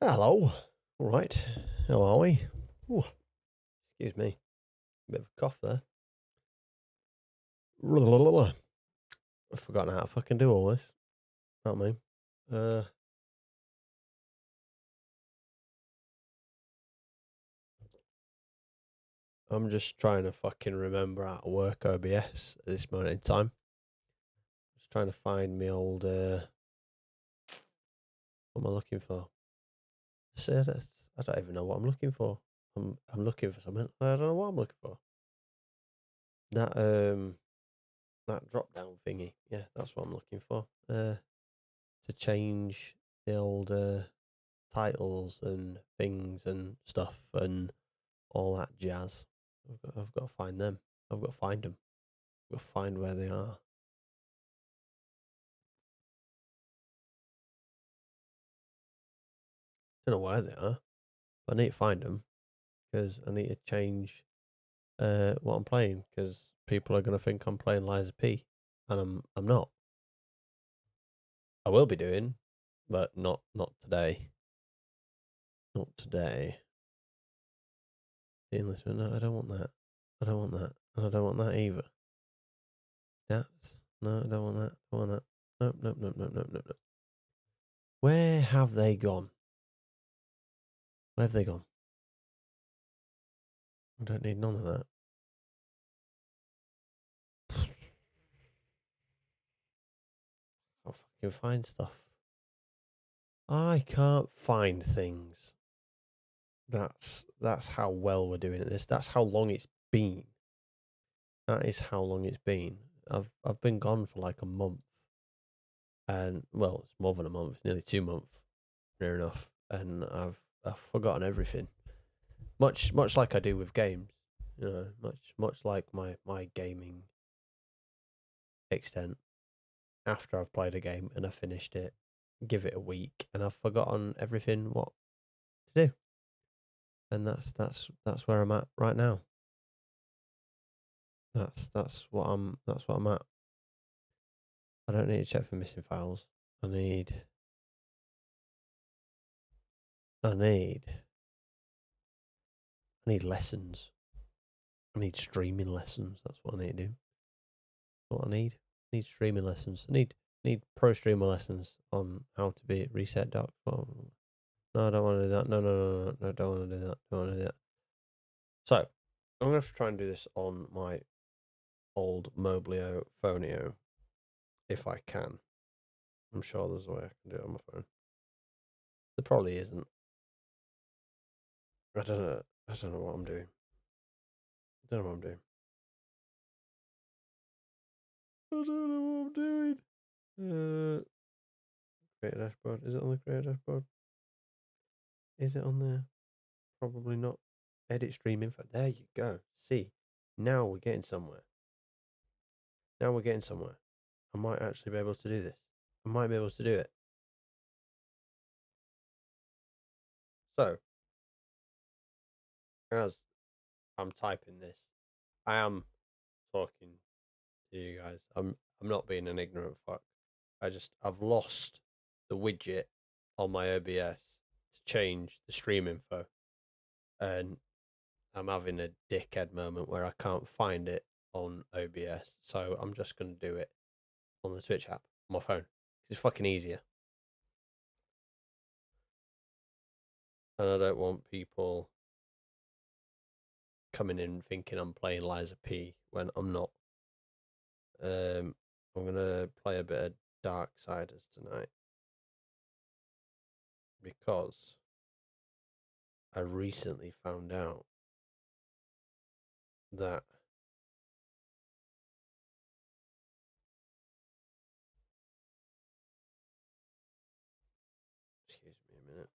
Hello. All right. How are we? Ooh, excuse me. Bit of a cough there. I've forgotten how to fucking do all this. Not me. Uh, I'm just trying to fucking remember how to work OBS at this moment in time. Just trying to find me old. What am I looking for? I don't even know what I'm looking for. I'm looking for something. I don't know what I'm looking for. That that drop down thingy. Yeah, that's what I'm looking for. To change the old titles and things and stuff and all that jazz. I've got to find them. I've got to find them. I've got to find where they are. I don't know where they are, but I need to find them because I need to change what I'm playing because people are going to think I'm playing Liza P, and I'm not. I will be doing, but not today. Not today. Enlistment. No, I don't want that. I don't want that. And I don't want that either. That's no, I don't want that. I want that. Nope, nope, nope, nope, nope, nope, nope. Where have they gone? Where have they gone? I don't need none of that. I'll fucking find stuff. I can't find things. That's how well we're doing at this. That's how long it's been. That is how long it's been. I've been gone for like a month, and well, it's more than a month. It's nearly 2 months, near enough. And I've forgotten everything. Much like I do with games. Much like my gaming extent. After I've played a game and I finished it, give it a week, and I've forgotten everything what to do. And that's where I'm at right now. That's what I'm at. I don't need to check for missing files. I need I need I need lessons. I need streaming lessons. That's what I need to do. That's what I need. I need streaming lessons. I need pro streamer lessons on how to be reset docs. Oh, no, I don't want to do that. No, don't want to do that. Don't want to do that. So I'm gonna have to try and do this on my old Moblio Phonio if I can. I'm sure there's a way I can do it on my phone. There probably isn't. I don't know. I don't know what I'm doing. I don't know what I'm doing. I don't know what I'm doing. Create a dashboard. Is it on the create dashboard? Is it on there? Probably not. Edit stream info. There you go. See, now we're getting somewhere. Now we're getting somewhere. I might actually be able to do this. I might be able to do it. So, as I'm typing this, I am talking to you guys. I'm not being an ignorant fuck. I've lost the widget on my OBS to change the stream info, and I'm having a dickhead moment where I can't find it on OBS. So I'm just gonna do it on the Twitch app on my phone. It's fucking easier, and I don't want people coming in thinking I'm playing Liza P when I'm not. I'm gonna play a bit of Darksiders tonight because I recently found out that excuse me a minute.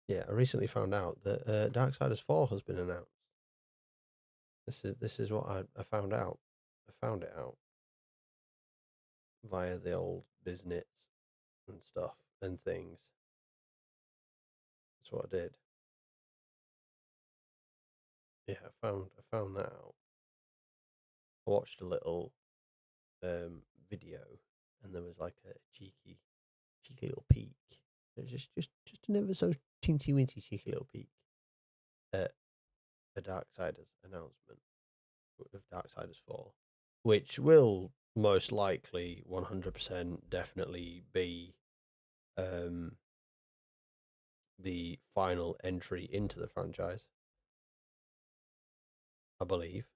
Yeah, I recently found out that Darksiders 4 has been announced. This is what I found out. I found it out via the old biznits and stuff and things. That's what I did. Yeah, I found that out. I watched a little video, and there was like a cheeky cheeky little peek. Just an ever so teensy weensy cheeky little peek at a Darksiders announcement of Darksiders 4, which will most likely 100% definitely be the final entry into the franchise, I believe.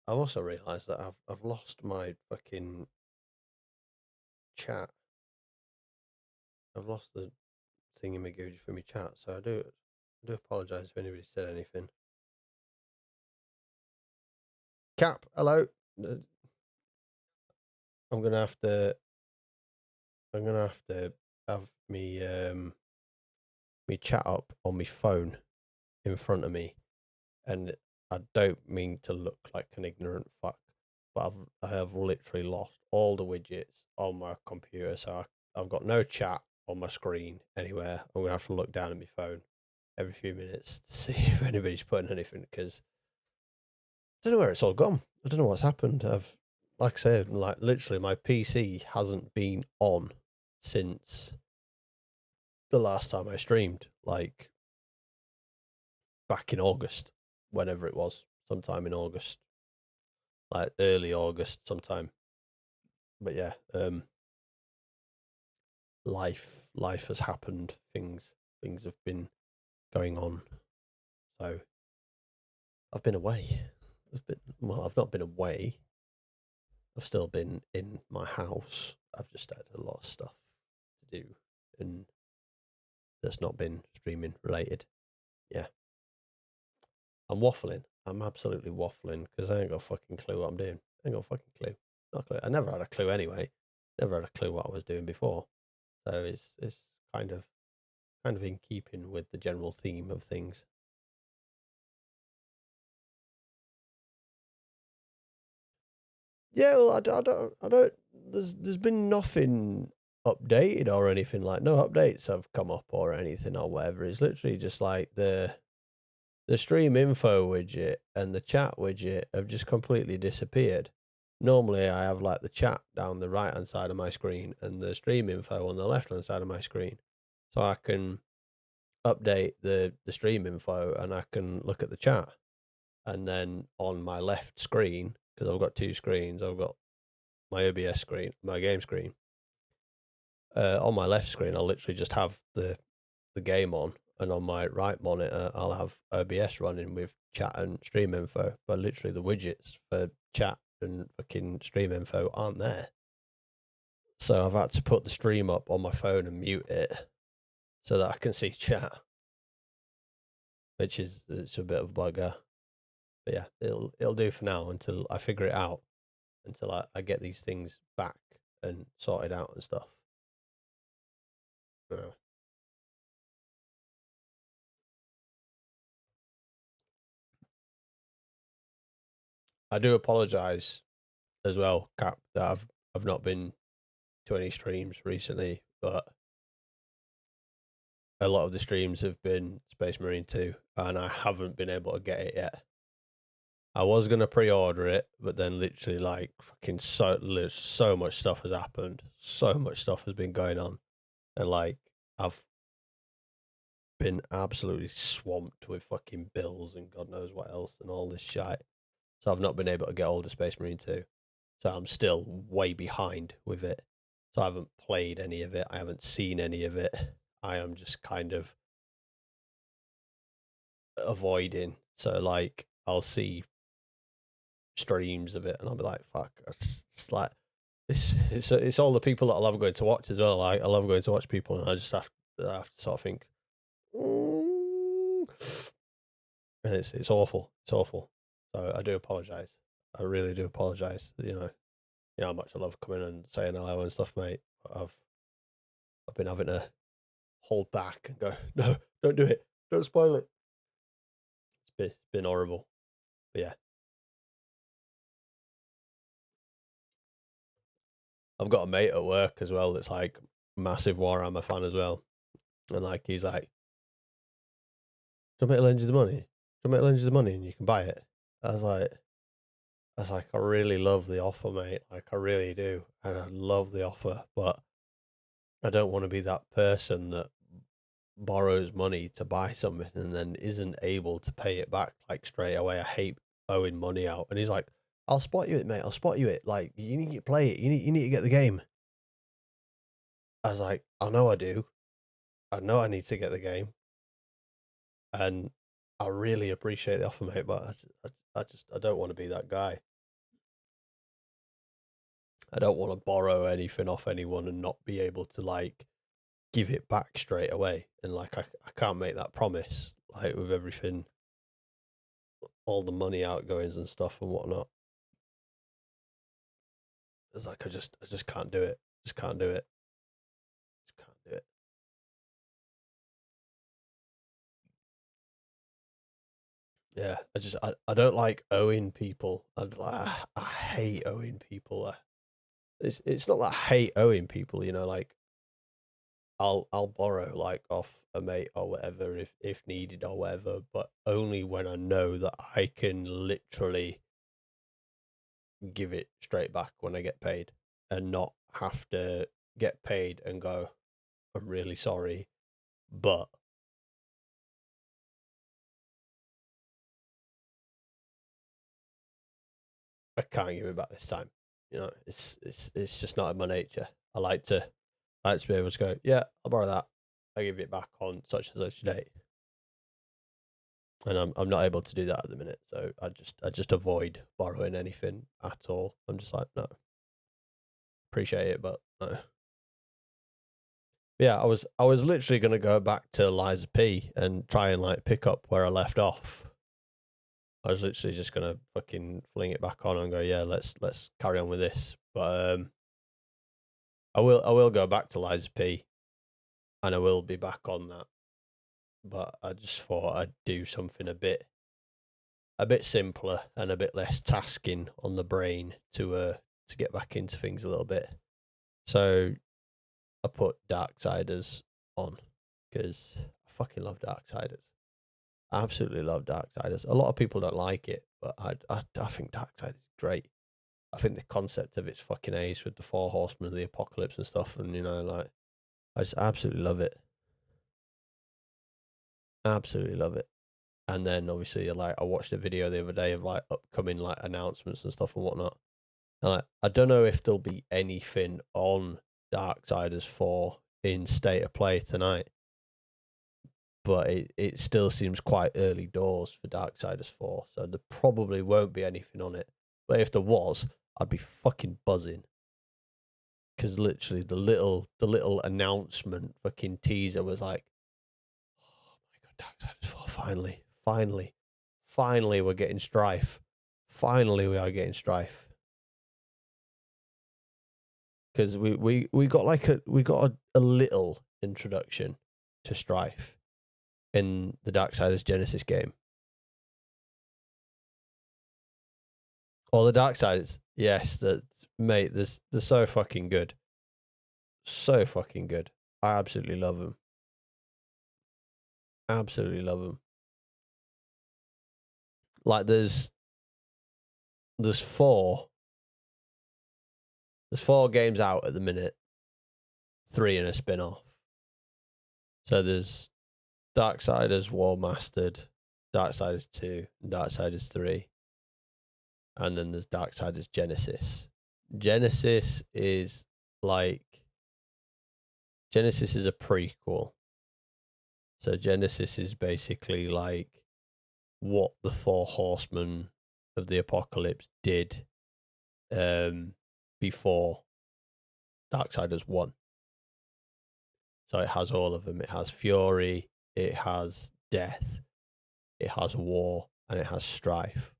I've also realised that I've lost my fucking chat. I've lost the thingamajiggy for my chat, so I do apologise if anybody said anything. Cap, hello. I'm gonna have to have me me chat up on my phone in front of me, and I don't mean to look like an ignorant fuck, but I have literally lost all the widgets on my computer, so I've got no chat on my screen anywhere. I'm gonna have to look down at my phone every few minutes to see if anybody's putting anything, because I don't know where it's all gone. I don't know what's happened. Like I said, like literally my PC hasn't been on since the last time I streamed, like back in August, whenever it was, sometime in August, like early August sometime. But yeah, life has happened. Things have been going on. So I've been away. I've not been away. I've still been in my house. I've just had a lot of stuff to do, and that's not been streaming related. Yeah. I'm waffling. I'm absolutely waffling because I ain't got a fucking clue what I'm doing. I ain't got a fucking clue. Not a clue. I never had a clue anyway. Never had a clue what I was doing before. So it's kind of in keeping with the general theme of things. Yeah, well, I don't. There's been nothing updated or anything, like no updates have come up or anything or whatever. It's literally just like the stream info widget and the chat widget have just completely disappeared. Normally, I have like the chat down the right hand side of my screen and the stream info on the left hand side of my screen, so I can update the stream info and I can look at the chat. And then on my left screen, because I've got two screens, I've got my OBS screen, my game screen. On my left screen, I'll literally just have the game on, and on my right monitor, I'll have OBS running with chat and stream info. But literally, the widgets for chat and fucking stream info aren't there. So I've had to put the stream up on my phone and mute it so that I can see chat, which is it's a bit of a bugger. But yeah, it'll do for now until I figure it out, until I get these things back and sorted out and stuff. I do apologise as well, Cap, that I've not been to any streams recently, but a lot of the streams have been Space Marine 2, and I haven't been able to get it yet. I was gonna pre-order it, but then literally like fucking so much stuff has happened, so much stuff has been going on, and like I've been absolutely swamped with fucking bills and God knows what else and all this shit. So I've not been able to get all the Space Marine 2. So I'm still way behind with it. So I haven't played any of it. I haven't seen any of it. I am just kind of avoiding. So like I'll see streams of it and I'll be like, fuck. It's like it's all the people that I love going to watch as well. Like I love going to watch people, and I just have to sort of think, and it's awful. It's awful. So I do apologize. I really do apologize. You know how much I love coming and saying hello and stuff, mate. I've been having to hold back and go, no, don't do it, don't spoil it. It's been horrible. But yeah, I've got a mate at work as well that's like massive Warhammer fan as well, and like he's like, "Do you want me to lend you the money? Do you want me to lend you the money and you can buy it?" I was like, I was like, I really love the offer, mate. Like, I really do. And I love the offer, but I don't want to be that person that borrows money to buy something and then isn't able to pay it back like straight away. I hate owing money out. And he's like, I'll spot you it, mate. I'll spot you it. Like, you need to play it. You need to get the game. I was like, I know I do. I know I need to get the game. And I really appreciate the offer, mate, but I don't want to be that guy. I don't want to borrow anything off anyone and not be able to like give it back straight away. And like I can't make that promise, like with everything, all the money outgoings and stuff and whatnot. It's like I just can't do it. Just can't do it. Just can't do it. Yeah, I don't like owing people. I hate owing people. It's not that I hate owing people, you know, like I'll borrow like off a mate or whatever if needed or whatever, but only when I know that I can literally give it straight back when I get paid and not have to get paid and go, I'm really sorry, but I can't give it back this time. You know, it's just not in my nature. I like to be able to go, yeah, I'll borrow that. I give it back on such and such date. And I'm not able to do that at the minute. So I just avoid borrowing anything at all. I'm just like, no, appreciate it, but no. Yeah, I was literally gonna go back to Liza P and try and like pick up where I left off. I was literally just gonna fucking fling it back on and go, yeah, let's carry on with this. But I will go back to Liza P and I will be back on that. But I just thought I'd do something a bit simpler and a bit less tasking on the brain to get back into things a little bit. So I put Darksiders on because I fucking love Darksiders. I absolutely love Darksiders. A lot of people don't like it, but I think Darksiders is great. I think the concept of it's fucking ace with the four horsemen of the apocalypse and stuff, and you know, like I just absolutely love it. Absolutely love it. And then obviously, like I watched a video the other day of like upcoming like announcements and stuff and whatnot. And I don't know if there'll be anything on Darksiders 4 in State of Play tonight, but it still seems quite early doors for Darksiders 4, so there probably won't be anything on it. But if there was, I'd be fucking buzzing. Because literally the little announcement fucking teaser was like, oh my god, Darksiders 4, finally we're getting Strife. Finally we are getting Strife. Because we got like a little introduction to Strife in the Darksiders Genesis game. Or the Darksiders, yes, that mate, they're so fucking good, so fucking good. I absolutely love them, absolutely love them. Like there's four there's four games out at the minute, three in a spin off. So there's Darksiders War Mastered, Darksiders 2, and Darksiders 3. And then there's Darksiders Genesis. Genesis is like Genesis is a prequel. So Genesis is basically like what the four horsemen of the apocalypse did before Darksiders 1. So it has all of them. It has fury, it has death, it has war, and it has strife.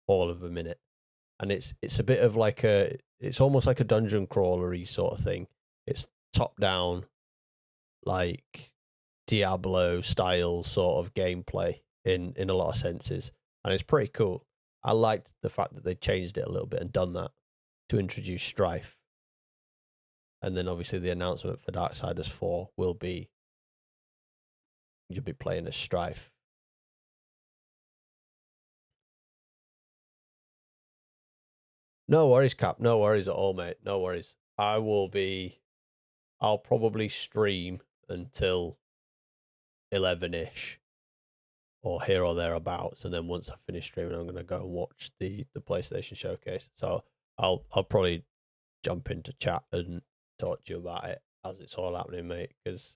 All of them in it. And it's a bit of like it's almost like a dungeon crawlery sort of thing. It's top down, like Diablo style sort of gameplay in a lot of senses, and it's pretty cool. I liked the fact that they changed it a little bit and done that to introduce strife, and then obviously the announcement for Darksiders 4 will be you'll be playing as strife. No worries, Cap. No worries at all, mate. No worries. I'll probably stream until 11ish or here or thereabouts, and then once I finish streaming, I'm gonna go and watch the PlayStation showcase. So I'll probably jump into chat and talk to you about it as it's all happening, mate. Because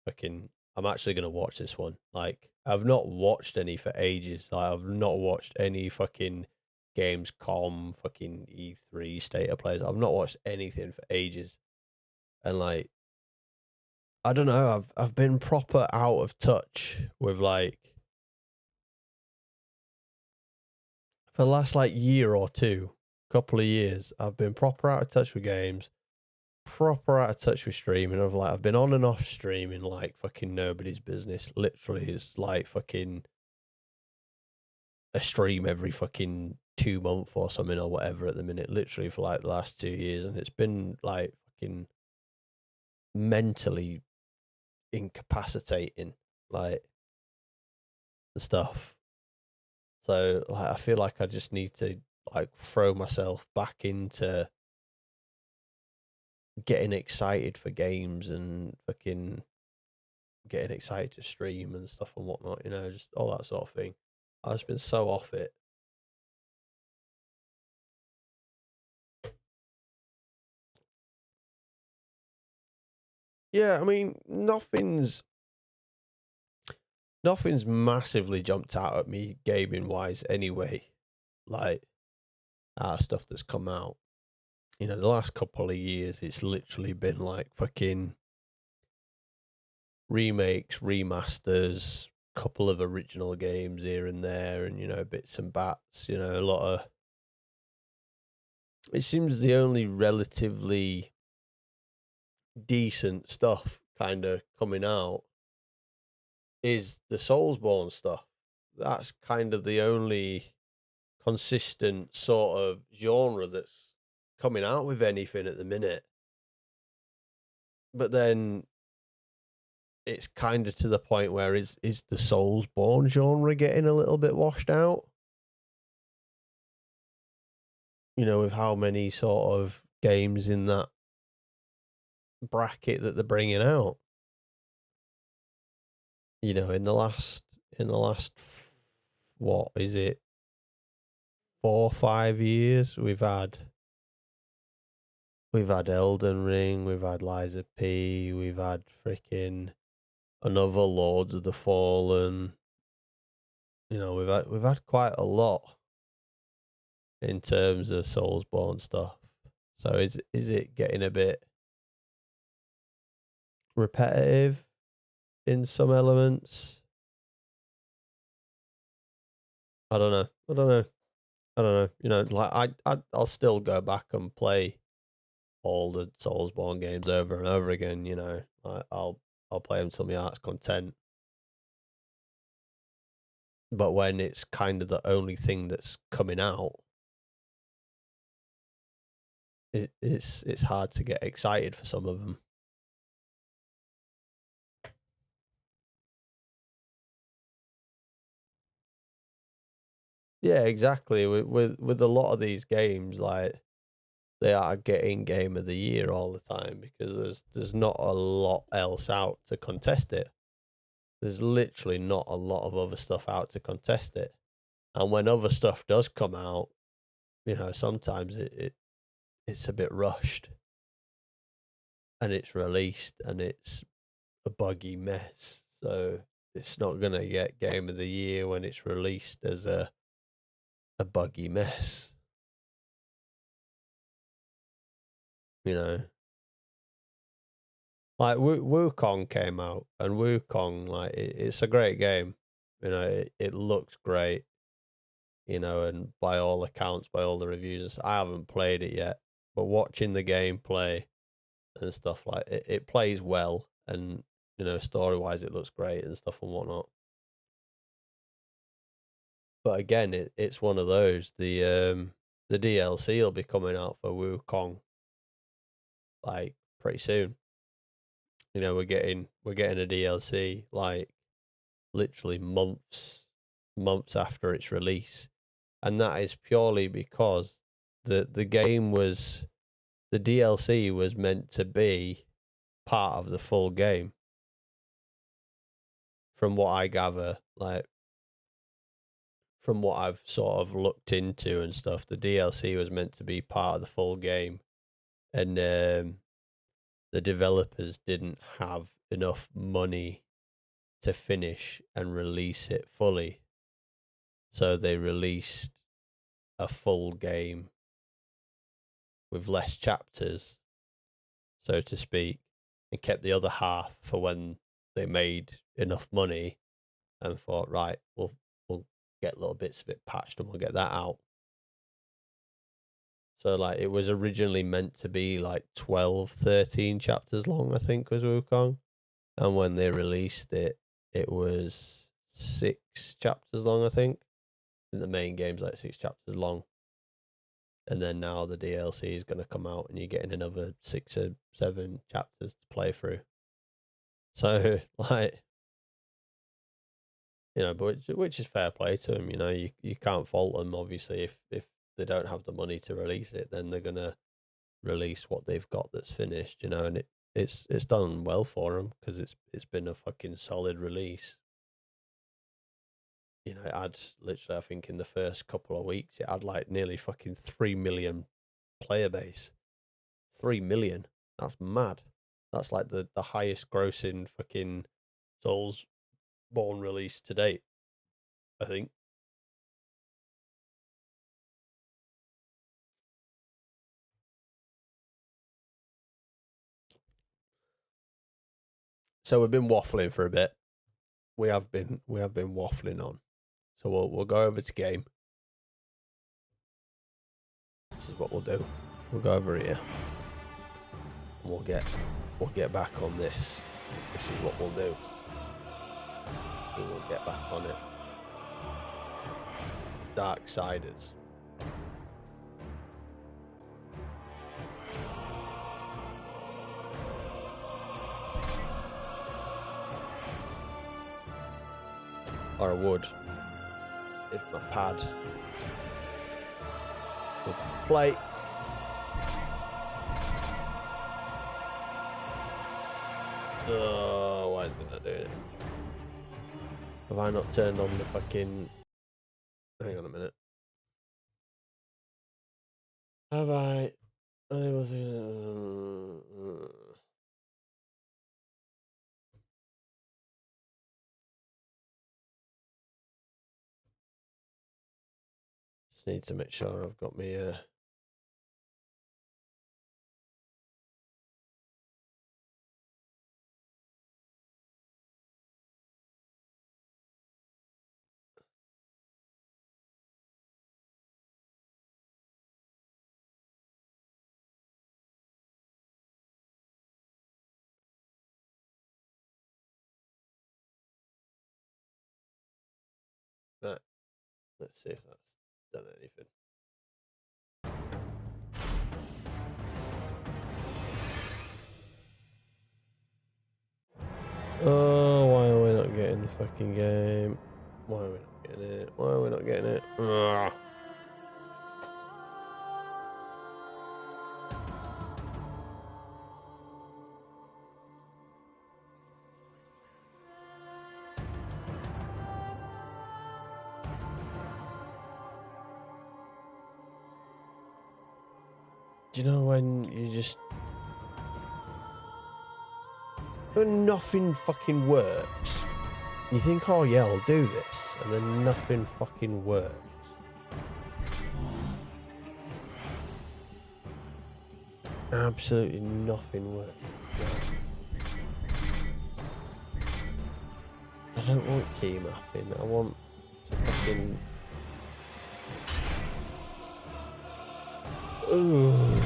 I'm actually gonna watch this one. Like, I've not watched any for ages. Like, I've not watched any fucking Gamescom, fucking E3 state of plays. I've not watched anything for ages, and like, I don't know. I've been proper out of touch with, like, for the last like year or two, couple of years. I've been proper out of touch with games, proper out of touch with streaming. I've been on and off streaming like fucking nobody's business. Literally, it's like fucking a stream every fucking 2 months or something or whatever at the minute. Literally for like the last 2 years, and it's been like fucking mentally incapacitating, like, the stuff. So like, I feel like I just need to like throw myself back into getting excited for games and fucking getting excited to stream and stuff and whatnot, just all that sort of thing. I've just been so off it. Yeah, I mean, nothing's massively jumped out at me gaming wise anyway. Like, stuff that's come out. The last couple of years, it's literally been like fucking remakes, remasters, couple of original games here and there, and bits and bats. A lot of. It seems the only relatively decent stuff kind of coming out is the Soulsborne stuff. That's kind of the only consistent sort of genre that's coming out with anything at the minute. But then it's kind of to the point where is the Soulsborne genre getting a little bit washed out? With how many sort of games in that bracket that they're bringing out. In the last what is it, 4 or 5 years, we've had Elden Ring, we've had Liza P, we've had freaking another Lords of the Fallen. We've had quite a lot in terms of Soulsborne stuff. So is it getting a bit repetitive in some elements? I don't know. I don't know. I don't know. Like, I'll still go back and play all the Soulsborne games over and over again. Like, I'll play them till my heart's content. But when it's kind of the only thing that's coming out, it's hard to get excited for some of them. Yeah, exactly. With a lot of these games, like, they are getting Game of the Year all the time because there's not a lot else out to contest it. There's literally not a lot of other stuff out to contest it. And when other stuff does come out, sometimes it's a bit rushed, and it's released and it's a buggy mess. So it's not gonna get Game of the Year when it's released as a buggy mess. You know, like Wukong came out, and Wukong, like, it's a great game. It looks great. And by all accounts, by all the reviews, I haven't played it yet, but watching the gameplay and stuff, like, it plays well, and story wise, it looks great and stuff and whatnot. But again, it's one of those. The DLC will be coming out for Wukong like pretty soon. We're getting a DLC like literally months after its release, and that is purely because the game was, the DLC was meant to be part of the full game. From what I gather, like from what I've sort of looked into and stuff, the DLC was meant to be part of the full game, and the developers didn't have enough money to finish and release it fully, so they released a full game with less chapters, so to speak, and kept the other half for when they made enough money and thought, right, we'll get little bits of it patched and we'll get that out. So like it was originally meant to be like 12, 13 chapters long, I think, was Wukong. And when they released it, it was 6 chapters long, I think. And the main game's like 6 chapters long. And then now the DLC is going to come out and you're getting another 6 or 7 chapters to play through. So like, you know, but which is fair play to them. You know, you can't fault them. Obviously, if they don't have the money to release it, then they're gonna release what they've got that's finished. You know, and it's done well for them because it's been a fucking solid release. You know, it had literally, I think, in the first couple of weeks, it had like nearly fucking 3 million player base. 3 million. That's mad. That's like the highest grossing fucking Soulsborne release to date, I think. So we've been waffling for a bit. We have been waffling on. So we'll go over to game. This is what we'll do. We'll go over here. And we'll get back on this. This is what we'll do. We will get back on it. Darksiders. Or I would, if my pad would play. Oh, why is it not doing it? Have I not turned on the fucking... Hang on a minute. Have I... Just need to make sure I've got me Right. Let's see if that's done anything. Oh, why are we not getting the fucking game? Why are we not getting it? Why are we not getting it? Ugh. Do you know when you just... When nothing fucking works, you think, oh yeah, I'll do this, and then nothing fucking works. Absolutely nothing works. I don't want key mapping, I want to fucking... Ugh.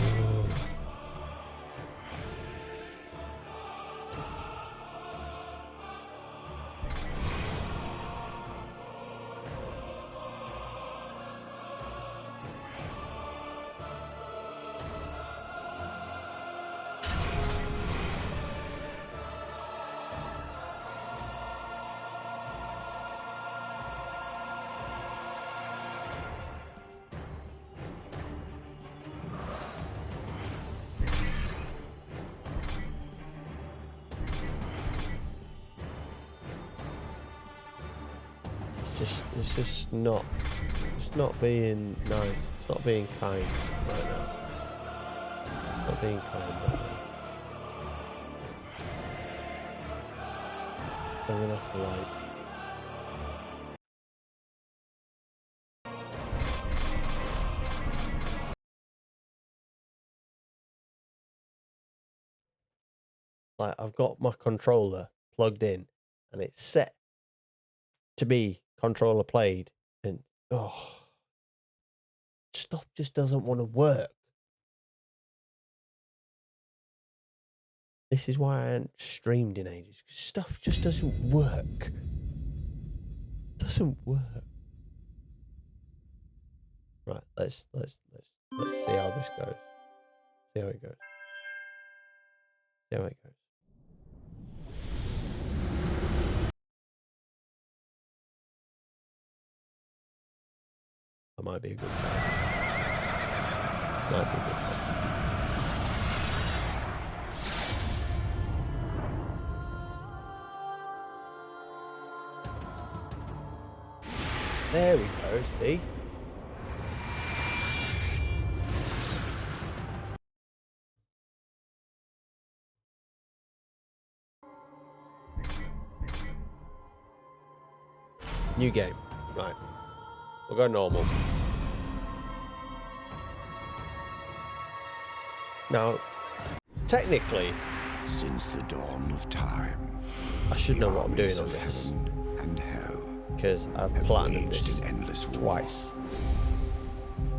it's just not being nice. It's not being kind right now. It's not being kind right now. I'm gonna have to like I've got my controller plugged in and it's set to be controller played, and stuff just doesn't want to work. This is why I haven't streamed in ages. Stuff just doesn't work. Doesn't work. Right, let's see how this goes. See how it goes. See how it goes. That might be a good time. Might be a good time. There we go, see? New game. Right. We'll go normal. Now, technically, since the dawn of time, I should know what I'm doing on this. Heaven and hell, because I've platinumed this endless war. Twice.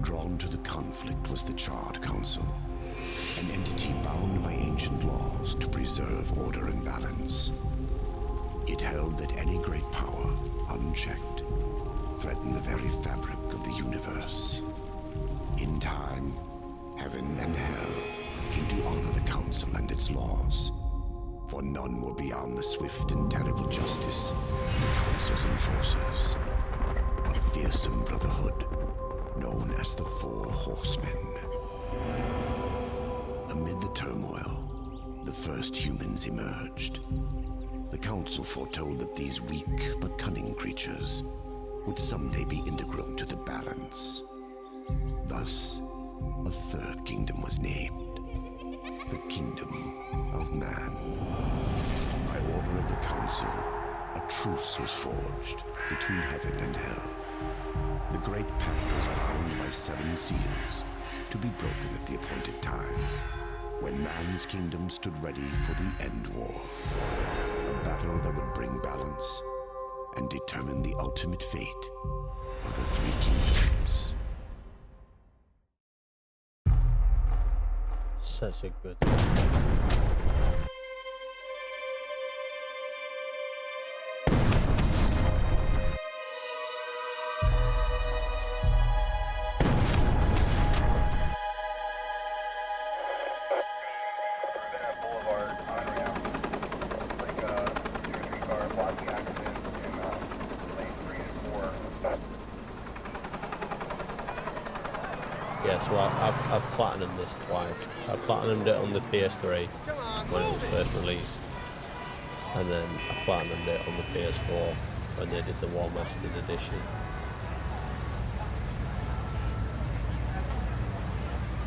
Drawn to the conflict was the Charred Council, an entity bound by ancient laws to preserve order and balance. It held that any great power, unchecked, threatened the very fabric of the universe. In time, heaven and hell came to honor the council and its laws, for none were beyond the swift and terrible justice of the council's enforcers. A fearsome brotherhood known as the Four Horsemen. Amid the turmoil, the first humans emerged. The council foretold that these weak but cunning creatures would someday be integral to the balance. Thus, a third kingdom was named, the Kingdom of Man. By order of the council, a truce was forged between heaven and hell. The great pact was bound by 7 seals, to be broken at the appointed time, when man's kingdom stood ready for the end war. A battle that would bring balance and determine the ultimate fate of the 3 kingdoms. Such a good Yeah, so I've platinumed this twice. I platinumed it on the PS3 when it was first released, and then I platinumed it on the PS4 when they did the War Mastered Edition.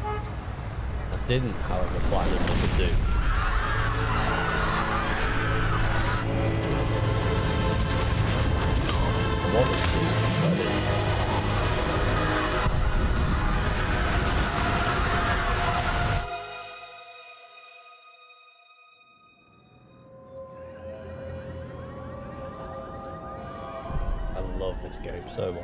I didn't, however, platinum number 2. I wanted to, but I didn't. I love this game so much.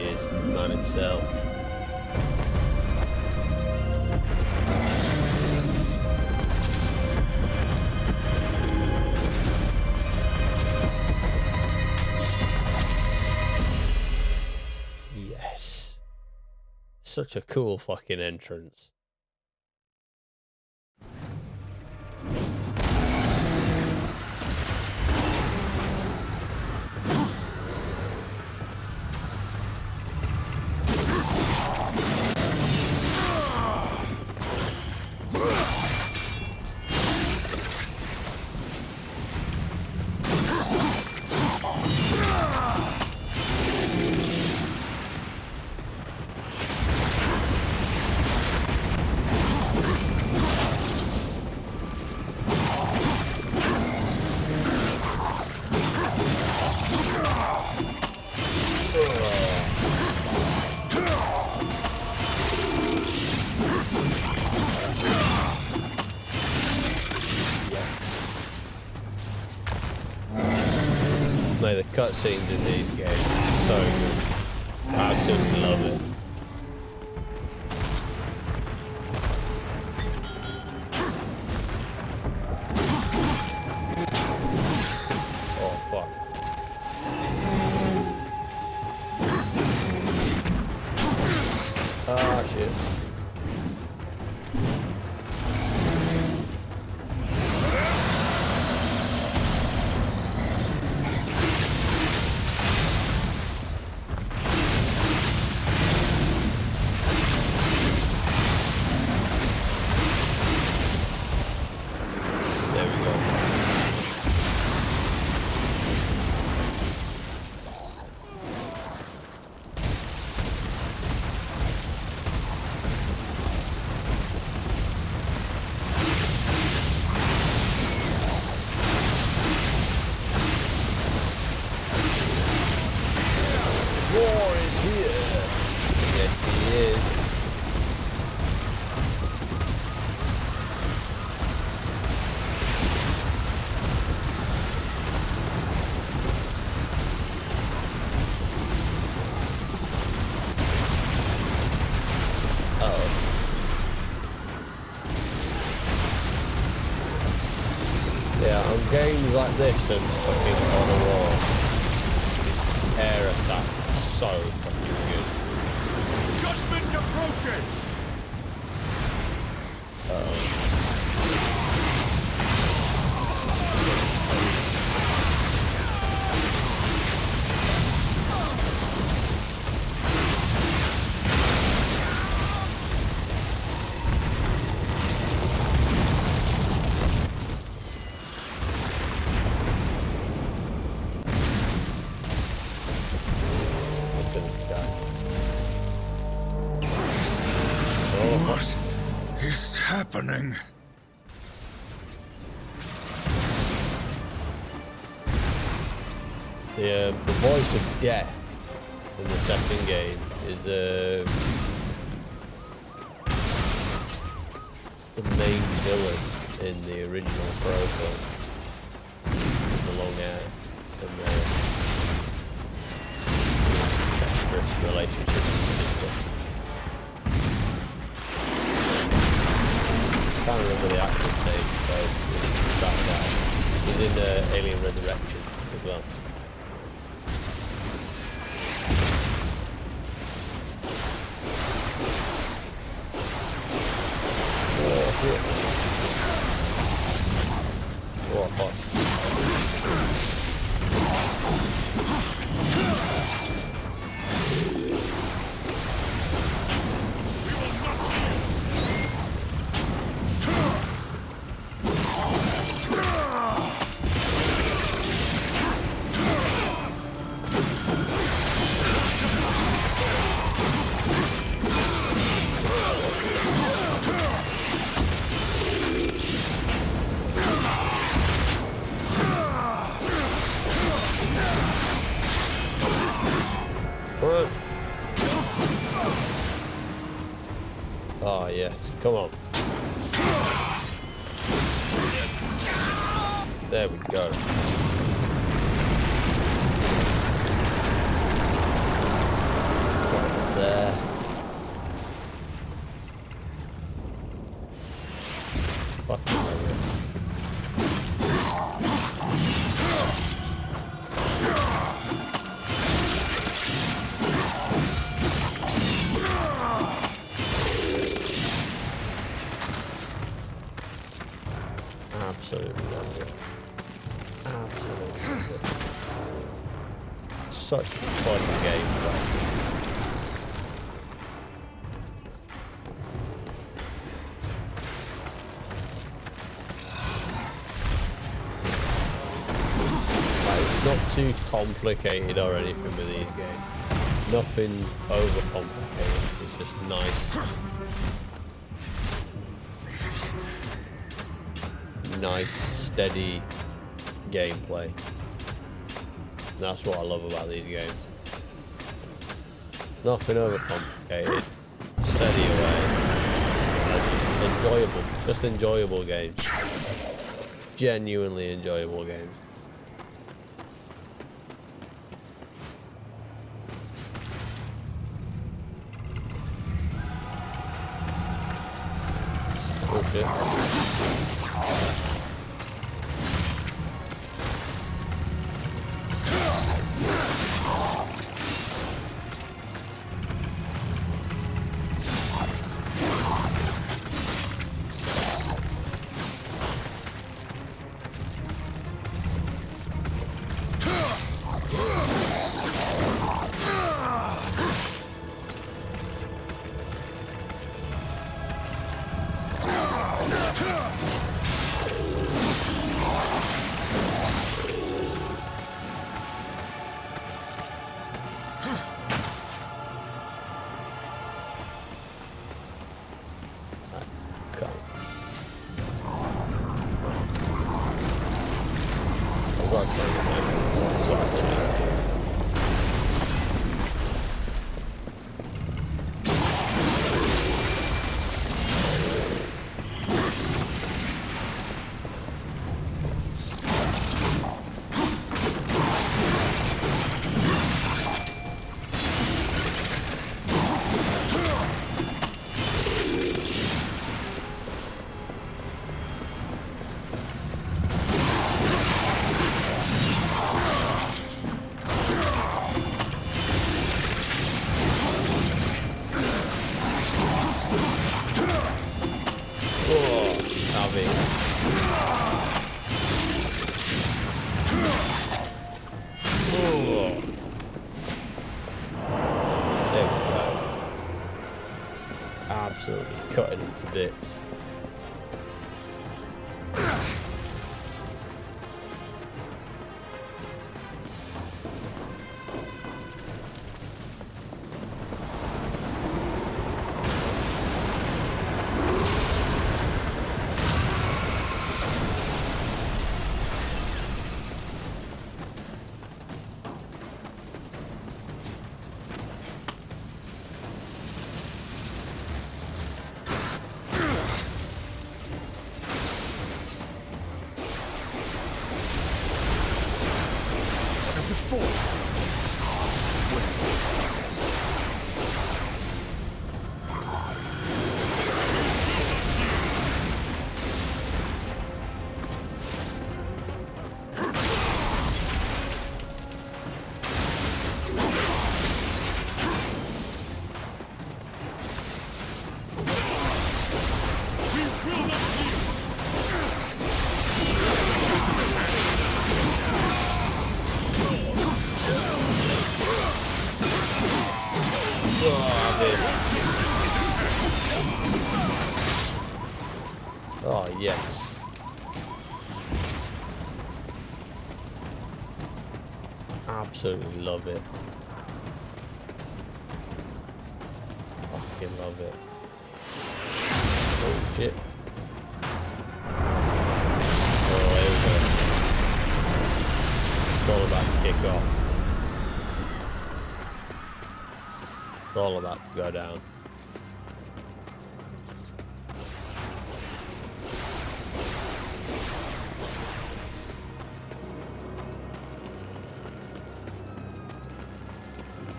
He is the man himself. Yes. Such a cool fucking entrance. No, the cutscenes in these games are so good. I absolutely love it. Oh fuck. Ah shit. There we go. War is here. Yes, he is. Yeah, on games like this and fucking on a war, air attack is so fucking good. Judgment approaches! What is happening? The voice of death in the second game is the main villain in the original Protocol. The long hair and the incestuous relationship with his sister. I can't remember the actor's name, so that guy. He's in Alien Resurrection as well. Oh, fuck. Oh yes, come on. There we go. such fun gameplay. It's not too complicated or anything with these games. Nothing overcomplicated. It's just nice, steady gameplay. And that's what I love about these games. Nothing overcomplicated. Steady away. Just enjoyable games. Genuinely enjoyable games. Okay. Absolutely cutting into bits. Oh, yes. Absolutely love it. Fucking love it. Oh, shit. Oh, there we go. It's all about to kick off. It's all about to go down.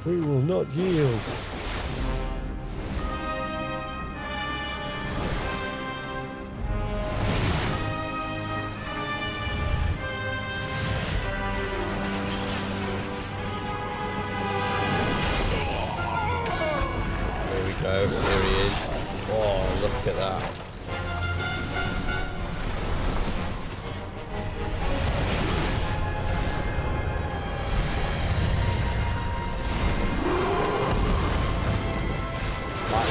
We will not yield. There we go. There he is. Oh, look at that.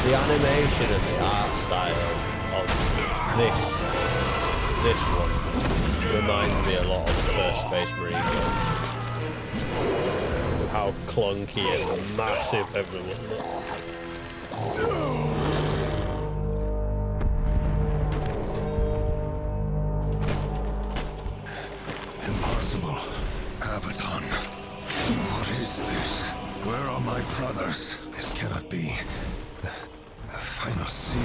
The animation and the art style of this one reminds me a lot of the first Space Marine game. How clunky and massive everyone looks. Impossible. Abaddon. What is this? Where are my brothers? This cannot be. The final seal.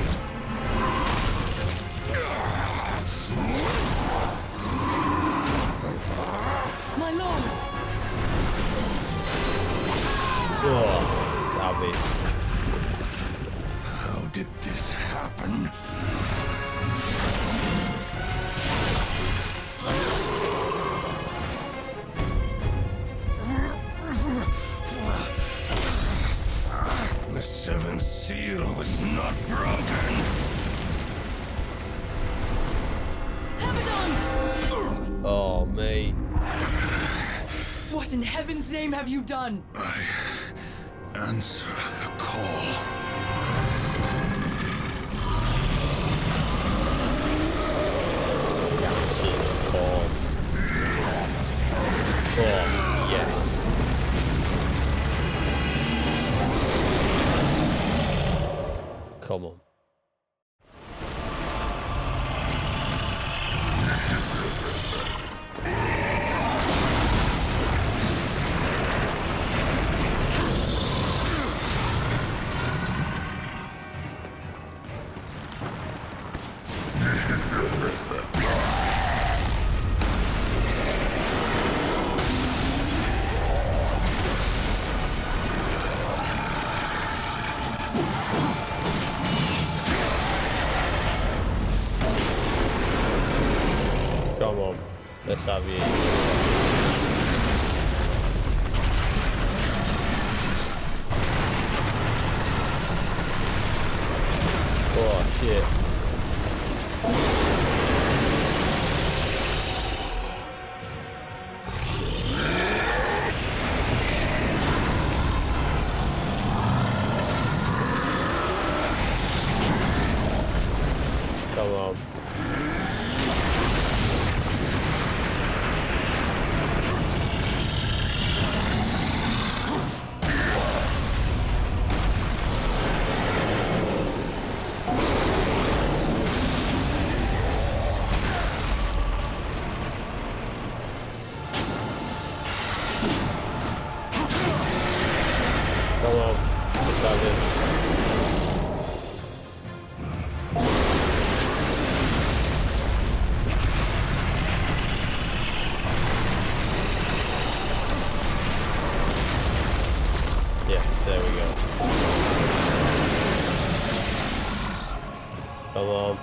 My lord! Oh, savage. How did this happen? The seventh seal was not broken. Abaddon! Oh, me. What in heaven's name have you done? I answer the call. Answer the call. Oh, yes. Come on. Come on. Let's have you. Oh, shit. Come on. Come on. Let's have it. Yes, there we go. Come on.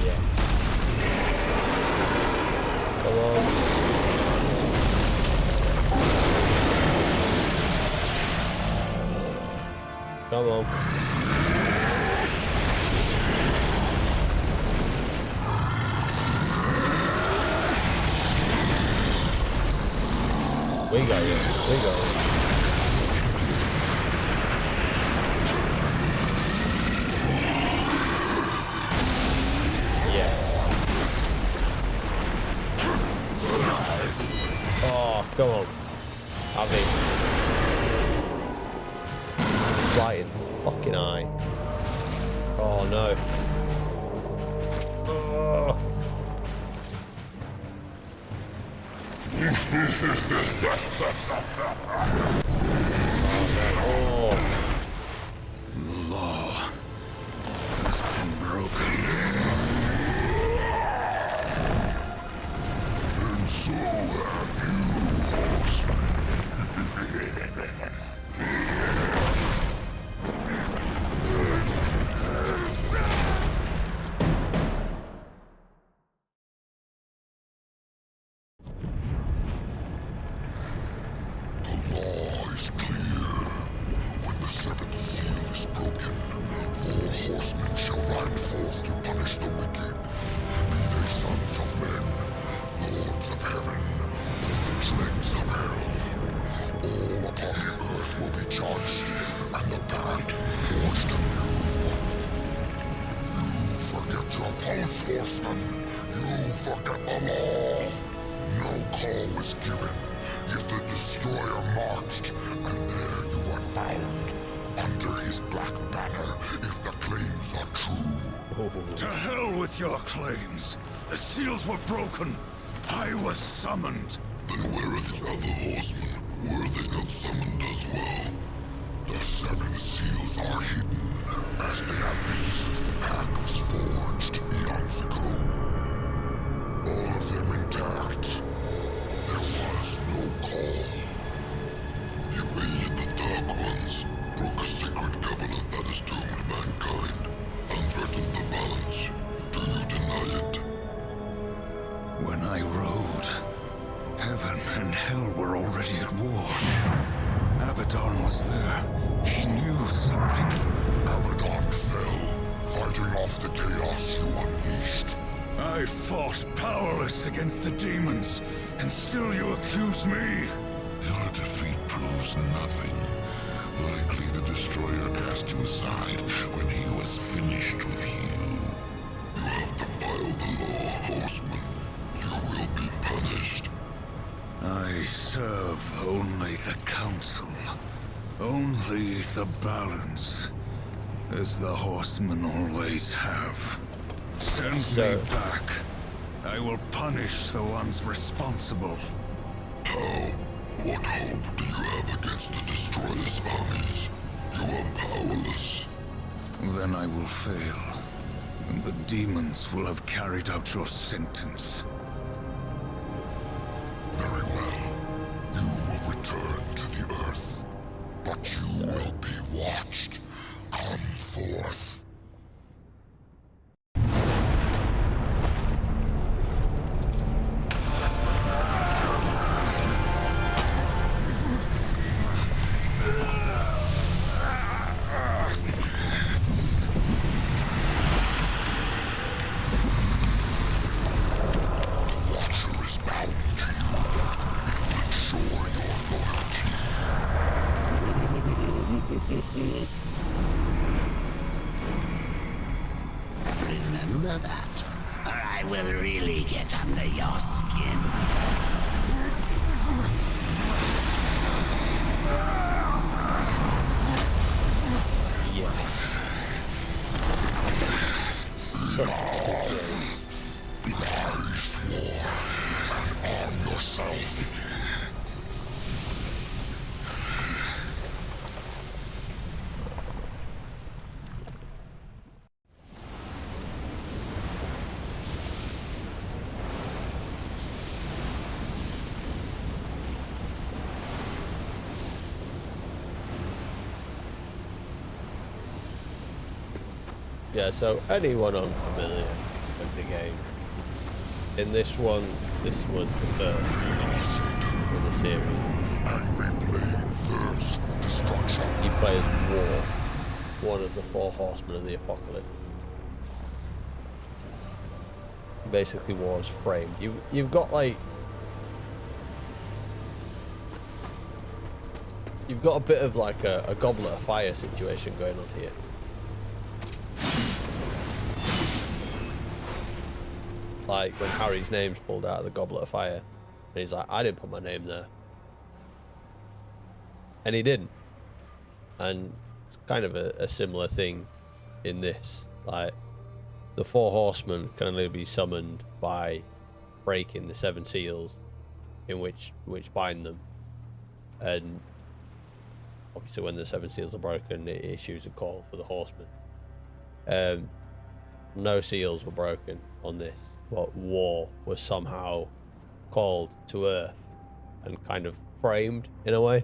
Yes. Come on. Come on. We got you. We got you. Yes. Oh, come on. I mean, right in the fucking eye. Oh no. Oh. Oh. The law has been broken. And so have you, horsemen. The law heaven. If the destroyer marched, and there you were found, under his black banner, if the claims are true. To hell with your claims. The seals were broken. I was summoned. Then where are the other horsemen? Were they not summoned as well? The 7 seals are hidden, as they have been since the pact was forged eons ago. All of them intact. There was no call. You aided the Dark Ones, broke a sacred covenant that has doomed mankind, and threatened the balance. Do you deny it? When I rode, heaven and hell were already at war. Abaddon was there. He knew something. Abaddon fell, fighting off the chaos you unleashed. I fought powerless against the demons, and still you accuse me. Your defeat proves nothing. Likely the Destroyer cast you aside when he was finished with you. You have defiled the law, horseman. You will be punished. I serve only the Council. Only the balance. As the horsemen always have. Send me back. I will punish the ones responsible. How? What hope do you have against the Destroyer's armies? You are powerless. Then I will fail. And the demons will have carried out your sentence. Very well. You will return to the Earth. But you will be watched. Come forth. Remember that, or I will really get under your skin. Lies, war, and arm yourself. Yeah, so anyone unfamiliar with the game, in this one, this was the first in the series. And we played thirst for destruction. You play as War, one of the 4 horsemen of the apocalypse. Basically, War is framed. You've got like you've got a bit of like a goblet of fire situation going on here. Like when Harry's name's pulled out of the goblet of fire, and he's like, I didn't put my name there. And he didn't. And it's kind of a similar thing in this. Like, the 4 horsemen can only be summoned by breaking the 7 seals in which bind them. And obviously when the 7 seals are broken, it issues a call for the horsemen. No seals were broken on this. But War was somehow called to Earth and kind of framed in a way.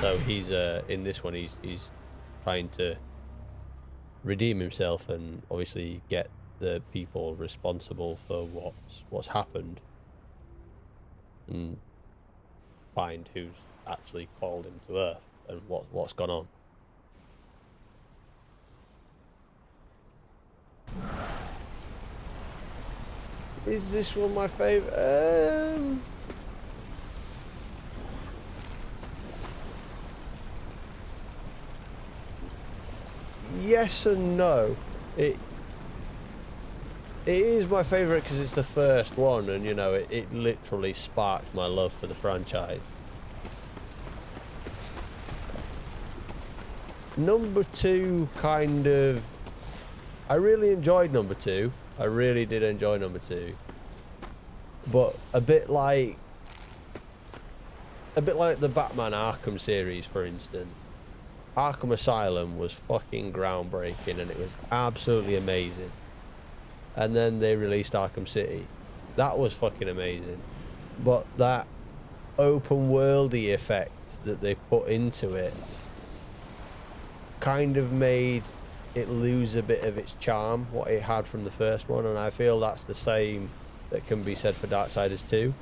So he's in this one he's trying to redeem himself and obviously get the people responsible for what's happened and find who's actually called him to Earth and what's gone on. Is this one my favourite? Yes and no. It is my favourite because it's the first one, and you know, it literally sparked my love for the franchise. Number 2 kind of... I really enjoyed number 2. I really did enjoy number 2. But a bit like the Batman Arkham series, for instance. Arkham Asylum was fucking groundbreaking and it was absolutely amazing. And then they released Arkham City. That was fucking amazing. But that open worldy effect that they put into it kind of made it lose a bit of its charm, what it had from the first one, and I feel that's the same that can be said for Darksiders 2.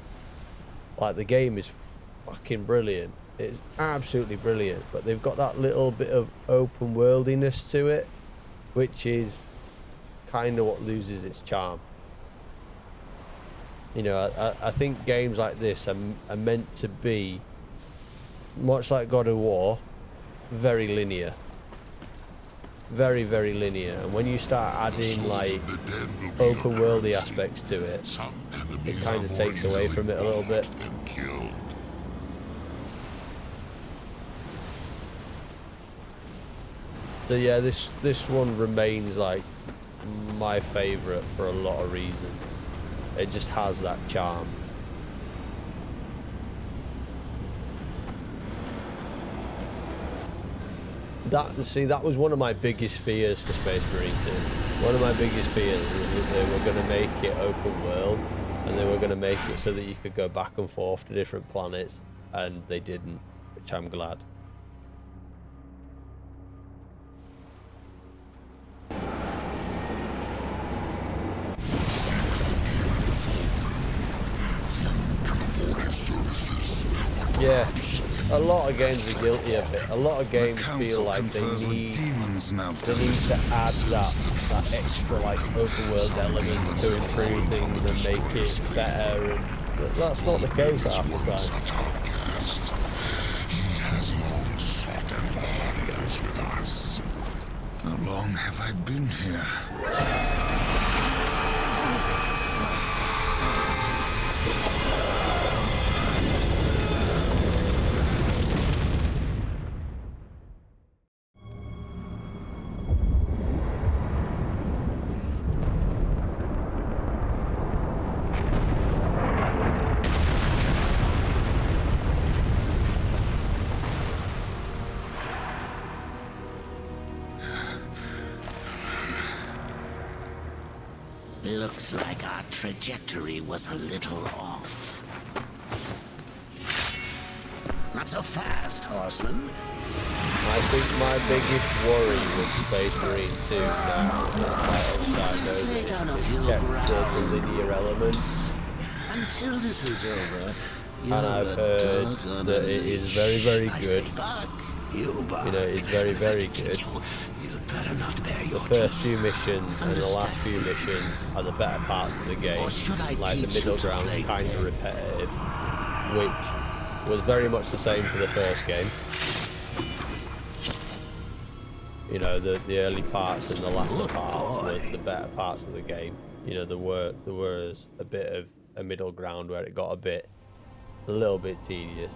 Like, the game is fucking brilliant. It's absolutely brilliant, but they've got that little bit of open worldiness to it, which is kind of what loses its charm. You know, I think games like this are meant to be, much like God of War, very linear. Very, very linear. And when you start adding, like, open worldy aspects to it, it kind of takes away from it a little bit. So yeah, this one remains, like, my favourite for a lot of reasons. It just has that charm. That was one of my biggest fears for Space Marine 2. One of my biggest fears was that they were going to make it open world, and they were going to make it so that you could go back and forth to different planets, and they didn't, which I'm glad. Yeah, a lot of games are guilty of it. A lot of games feel like they need to add that extra, like, open world element to improve things and make it better, and that's not the case half the time. How long have I been here? Looks like our trajectory was a little off. Not so fast, horseman. I think my biggest worry with Space Marine 2 now is kept the linear elements. Until this is over, And I've heard that it is very, very good. You know, it's very, very good. The first few missions and the last few missions are the better parts of the game. Like, the middle ground is kind of repetitive, which was very much the same for the first game. You know, the early parts and the latter part was the better parts of the game. You know, there was a bit of a middle ground where it got a little bit tedious.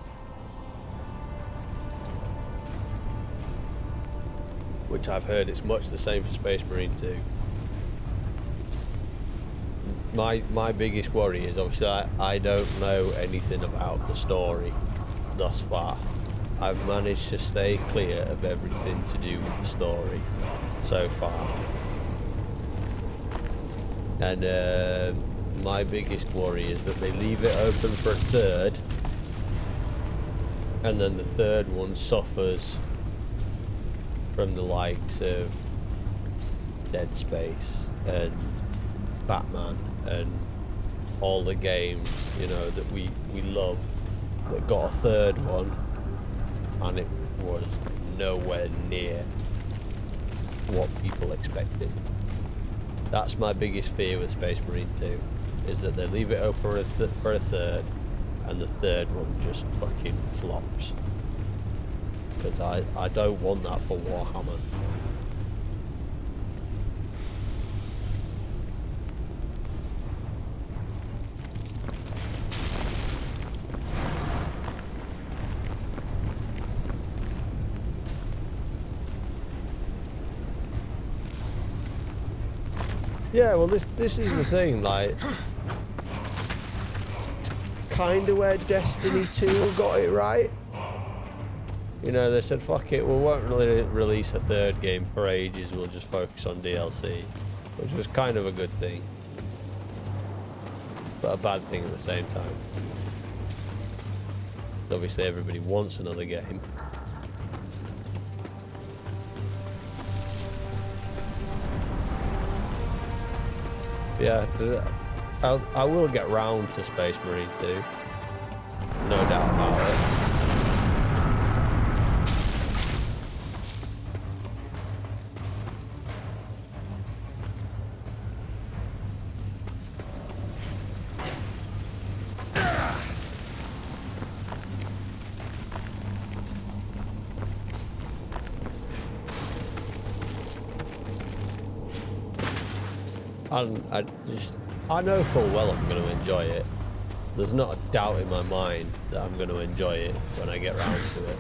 Which I've heard it's much the same for Space Marine 2. My biggest worry is, obviously, I don't know anything about the story thus far. I've managed to stay clear of everything to do with the story so far. And my biggest worry is that they leave it open for a third, and then the third one suffers from the likes of Dead Space and Batman and all the games, you know, that we love, that got a third one and it was nowhere near what people expected. That's my biggest fear with Space Marine 2, is that they leave it open for a third and the third one just fucking flops. Because I don't want that for Warhammer. Yeah, well, this is the thing, like, kind of where Destiny 2 got it right. You know, they said, fuck it, we won't really release a third game for ages, we'll just focus on DLC, which was kind of a good thing, but a bad thing at the same time. Obviously, everybody wants another game. Yeah, I will get round to Space Marine 2. No doubt about it. I know full well I'm going to enjoy it. There's not a doubt in my mind that I'm going to enjoy it when I get round to it.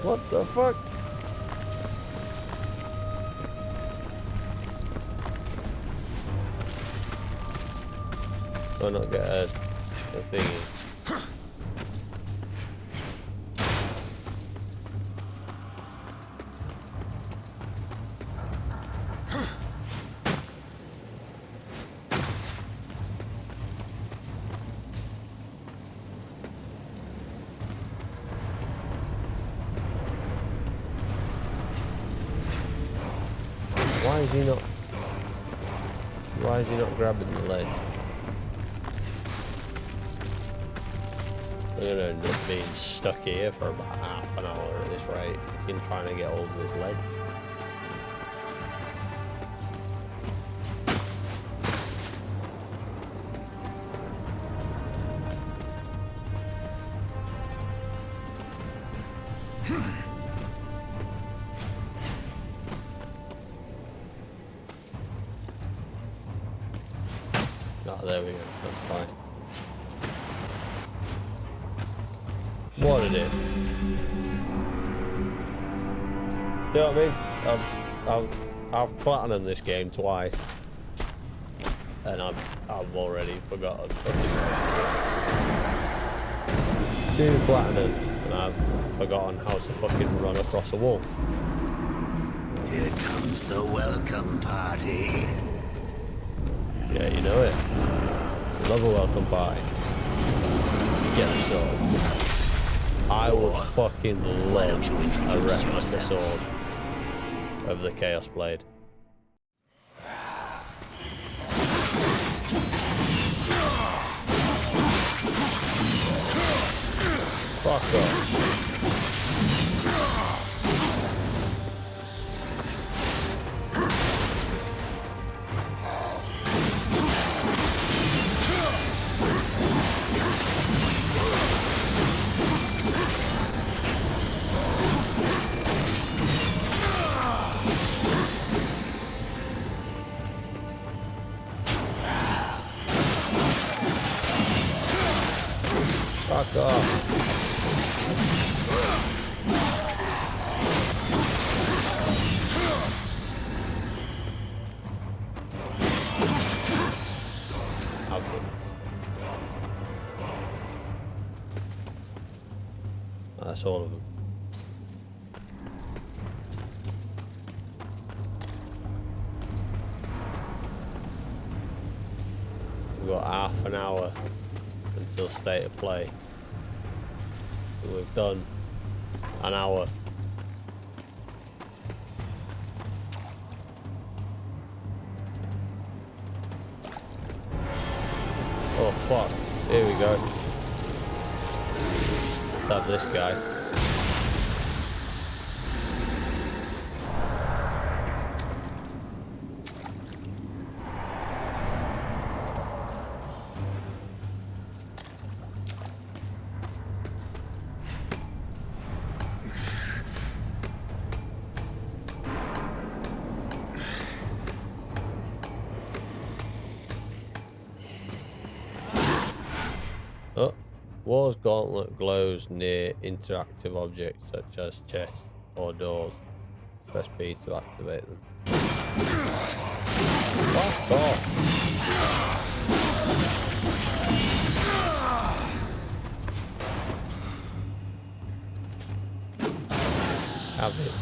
What the fuck? Why not get a thingy? Why is he not grabbing the ledge? I'm gonna end up being stuck here for about half an hour at this rate in trying to get hold of this ledge. Oh, there we go. That's fine. What did it? You know what I mean? I've platinumed this game twice, and I've already forgotten. 2 platinum, and I've forgotten how to fucking run across a wall. Here comes the welcome party. Yeah, you know it. Love a welcome party. Get a sword. I would fucking love a replica sword of the Chaos Blade. Fuck off. Fuck off. That's all of them. We've got half an hour until state of play. So we've done an hour. Oh fuck, here we go. Let's have this guy. War's gauntlet glows near interactive objects such as chests or doors. Press B to activate them. Fuck off. Have it.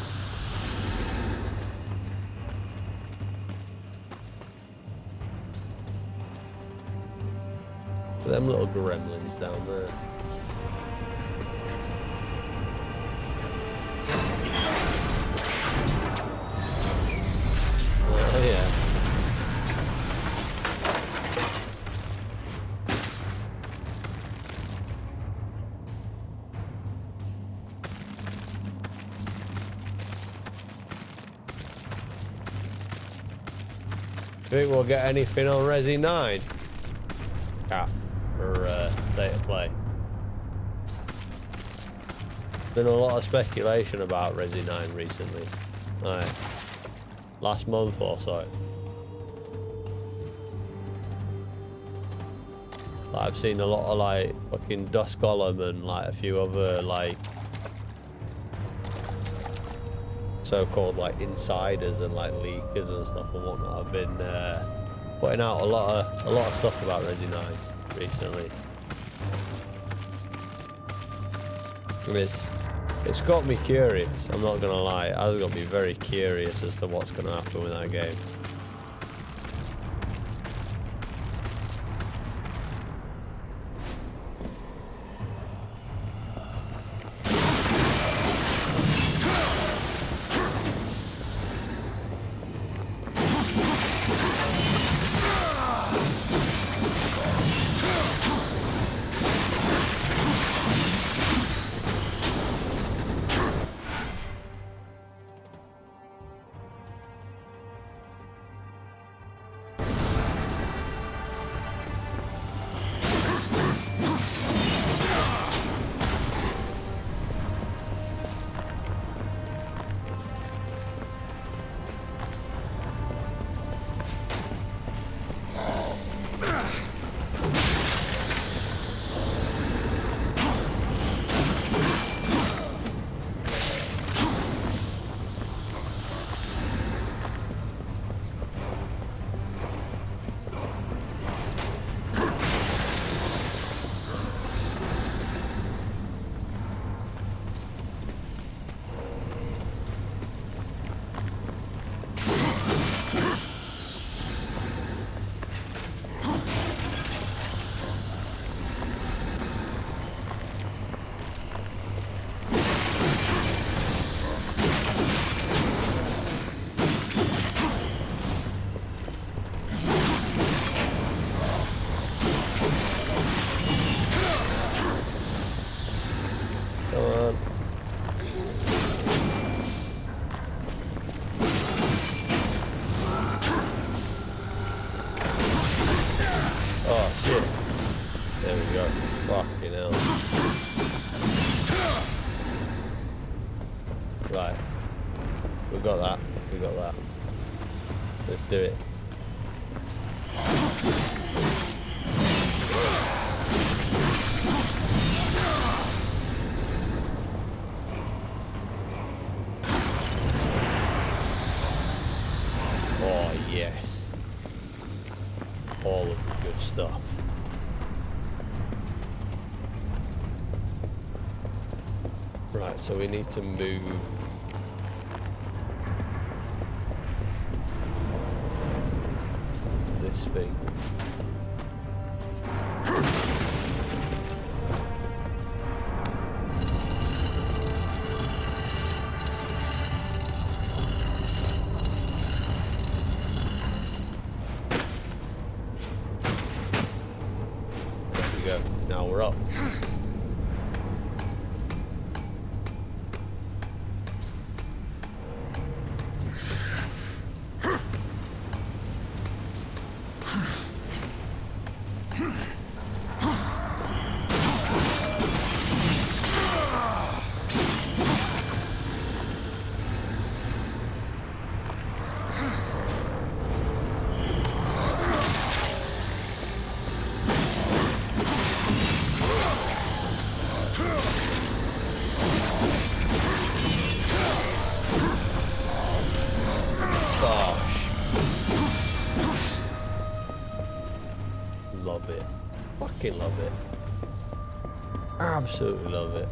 Them little gremlins down there. Oh yeah. Think we'll get anything on Resi 9? Cap for state of play. Been a lot of speculation about Resi 9 recently. Like last month or so. Like, I've seen a lot of like fucking Dusk Golem and like a few other like so-called like insiders and like leakers and stuff and whatnot have been putting out a lot of stuff about Resi 9 recently. It's got me curious, I'm not gonna lie. I've got me very curious as to what's gonna happen with that game. Right. We got that. We got that. Let's do it. Oh, yes. All of the good stuff. Right, so we need to move this thing. There we go. Now we're up. absolutely love it.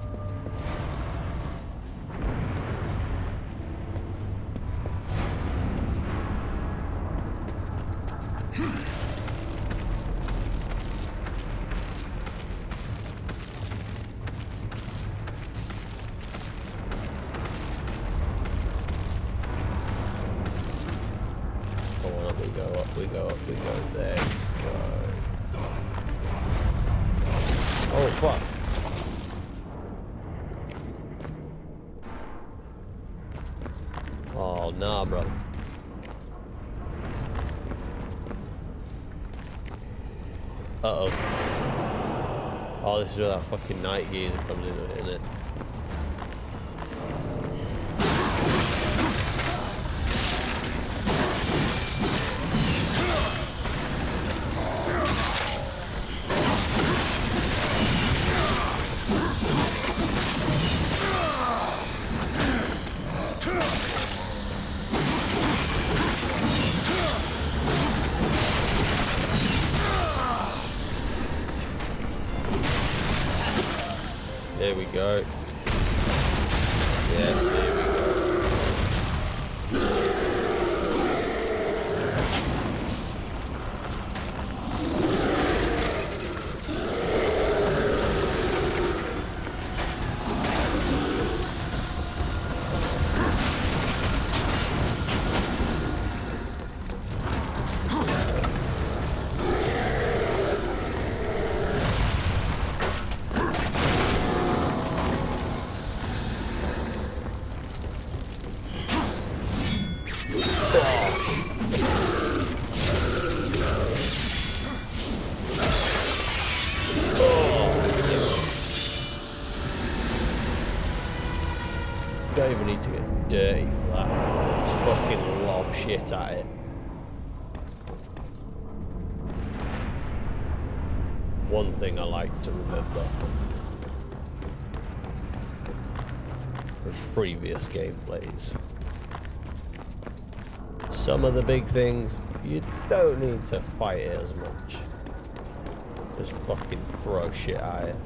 We go there. Oh fuck. Oh nah, bro. Uh-oh. Oh, this is where that fucking night geezer comes into it, isn't it? There we go. Yes, there we go. Don't even need to get dirty for that. Just fucking lob shit at it. One thing I like to remember from previous gameplays. Some of the big things, you don't need to fight it as much. Just fucking throw shit at it.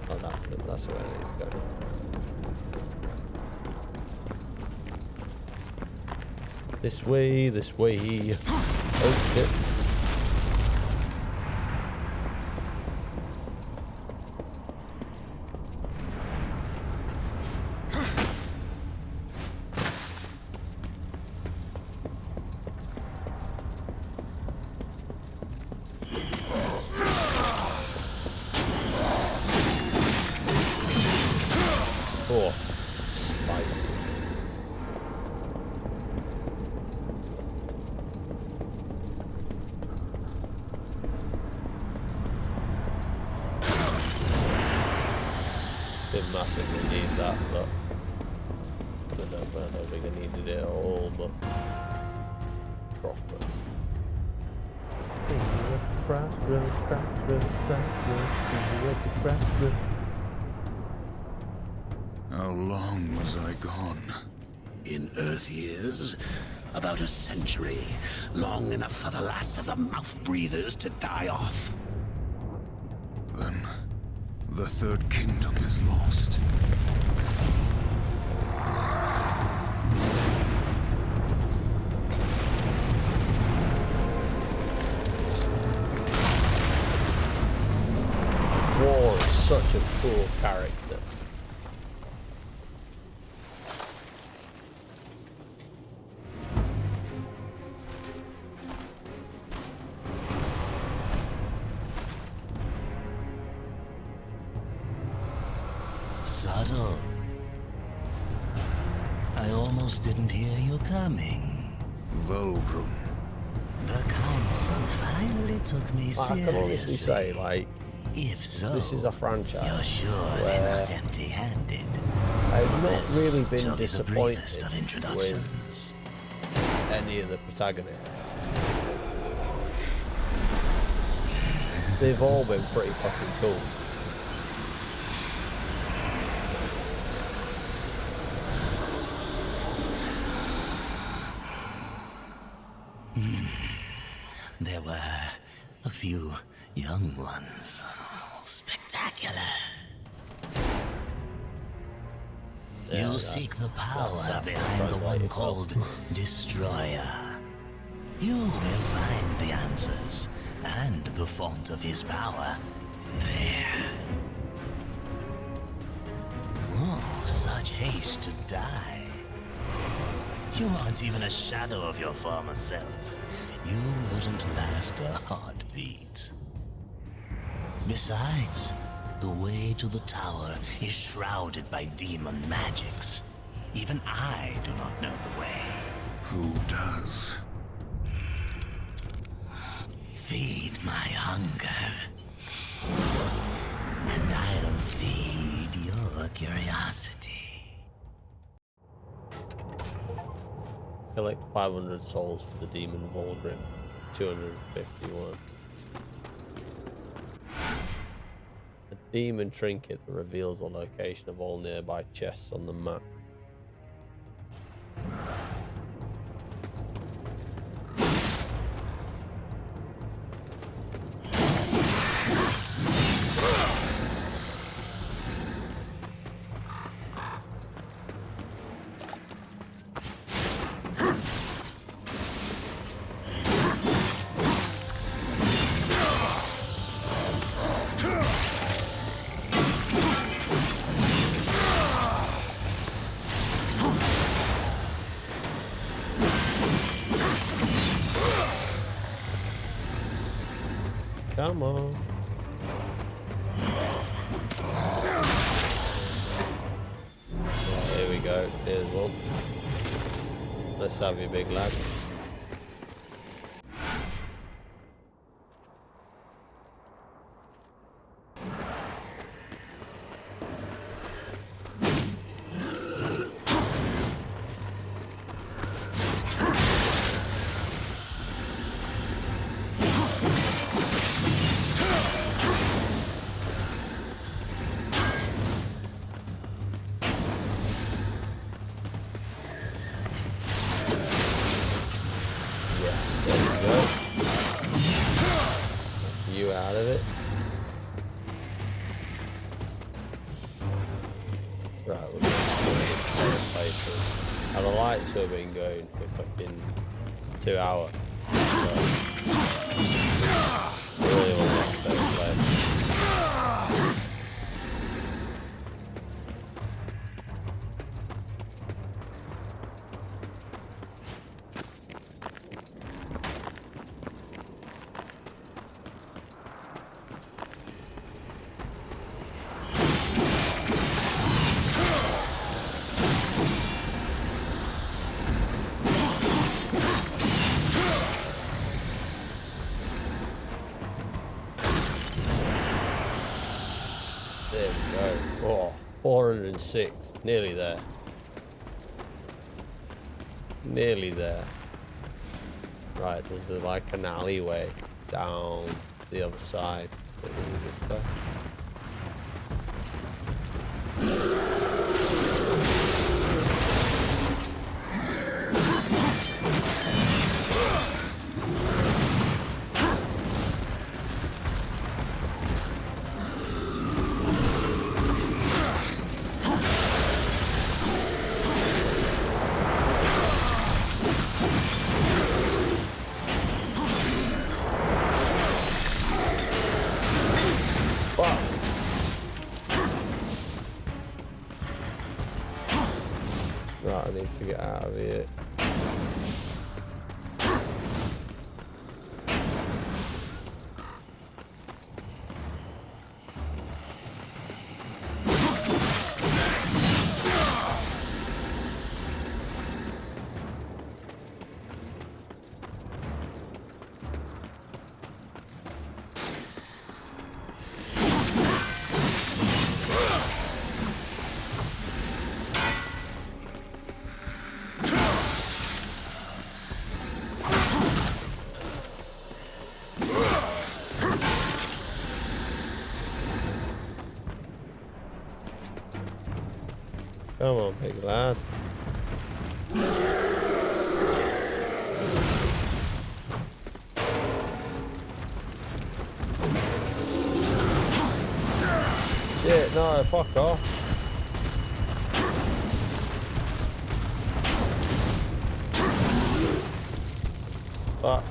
Oh, that's where it needs to go. This way, this way. Oh shit. Oh, spicy. Didn't massively need that, but I don't think I needed it at all, but crossbow. How long was I gone? In Earth years, about a century, long enough for the last of the mouth breathers to die off. Then, the third kingdom is lost. War is such a cool character. Subtle. I almost didn't hear you coming. Volbrum. The council finally took me I can honestly seriously. say, like, If so, this is a franchise you're sure they're where not empty-handed. I've not This really been shall be the briefest disappointed of with introductions. any of the protagonists. They've all been pretty fucking cool. There were a few young ones. spectacular. Yeah, You seek the power behind the one called Destroyer. You will find the answers and the font of his power there. Oh, such haste to die. You aren't even a shadow of your former self. You wouldn't last a heartbeat. Besides, the way to the tower is shrouded by demon magics. Even I do not know the way. Who does? Feed my hunger, and I'll feed your curiosity. Collect 500 souls for the demon Volgrim. 251. A demon trinket that reveals the location of all nearby chests on the map. Come on. Right, here we go. Here's one. Let's have you, big lad. You out of it. Right, we're going to places. And the lights have been going for fucking 2 hours. So, I really want to stay play. There we go. Oh, 406. Nearly there. Nearly there. Right, there's like an alleyway down the other side. This stuff. Right, I need to get out of here. Come on, big lad. shit, no, fuck off. Fuck.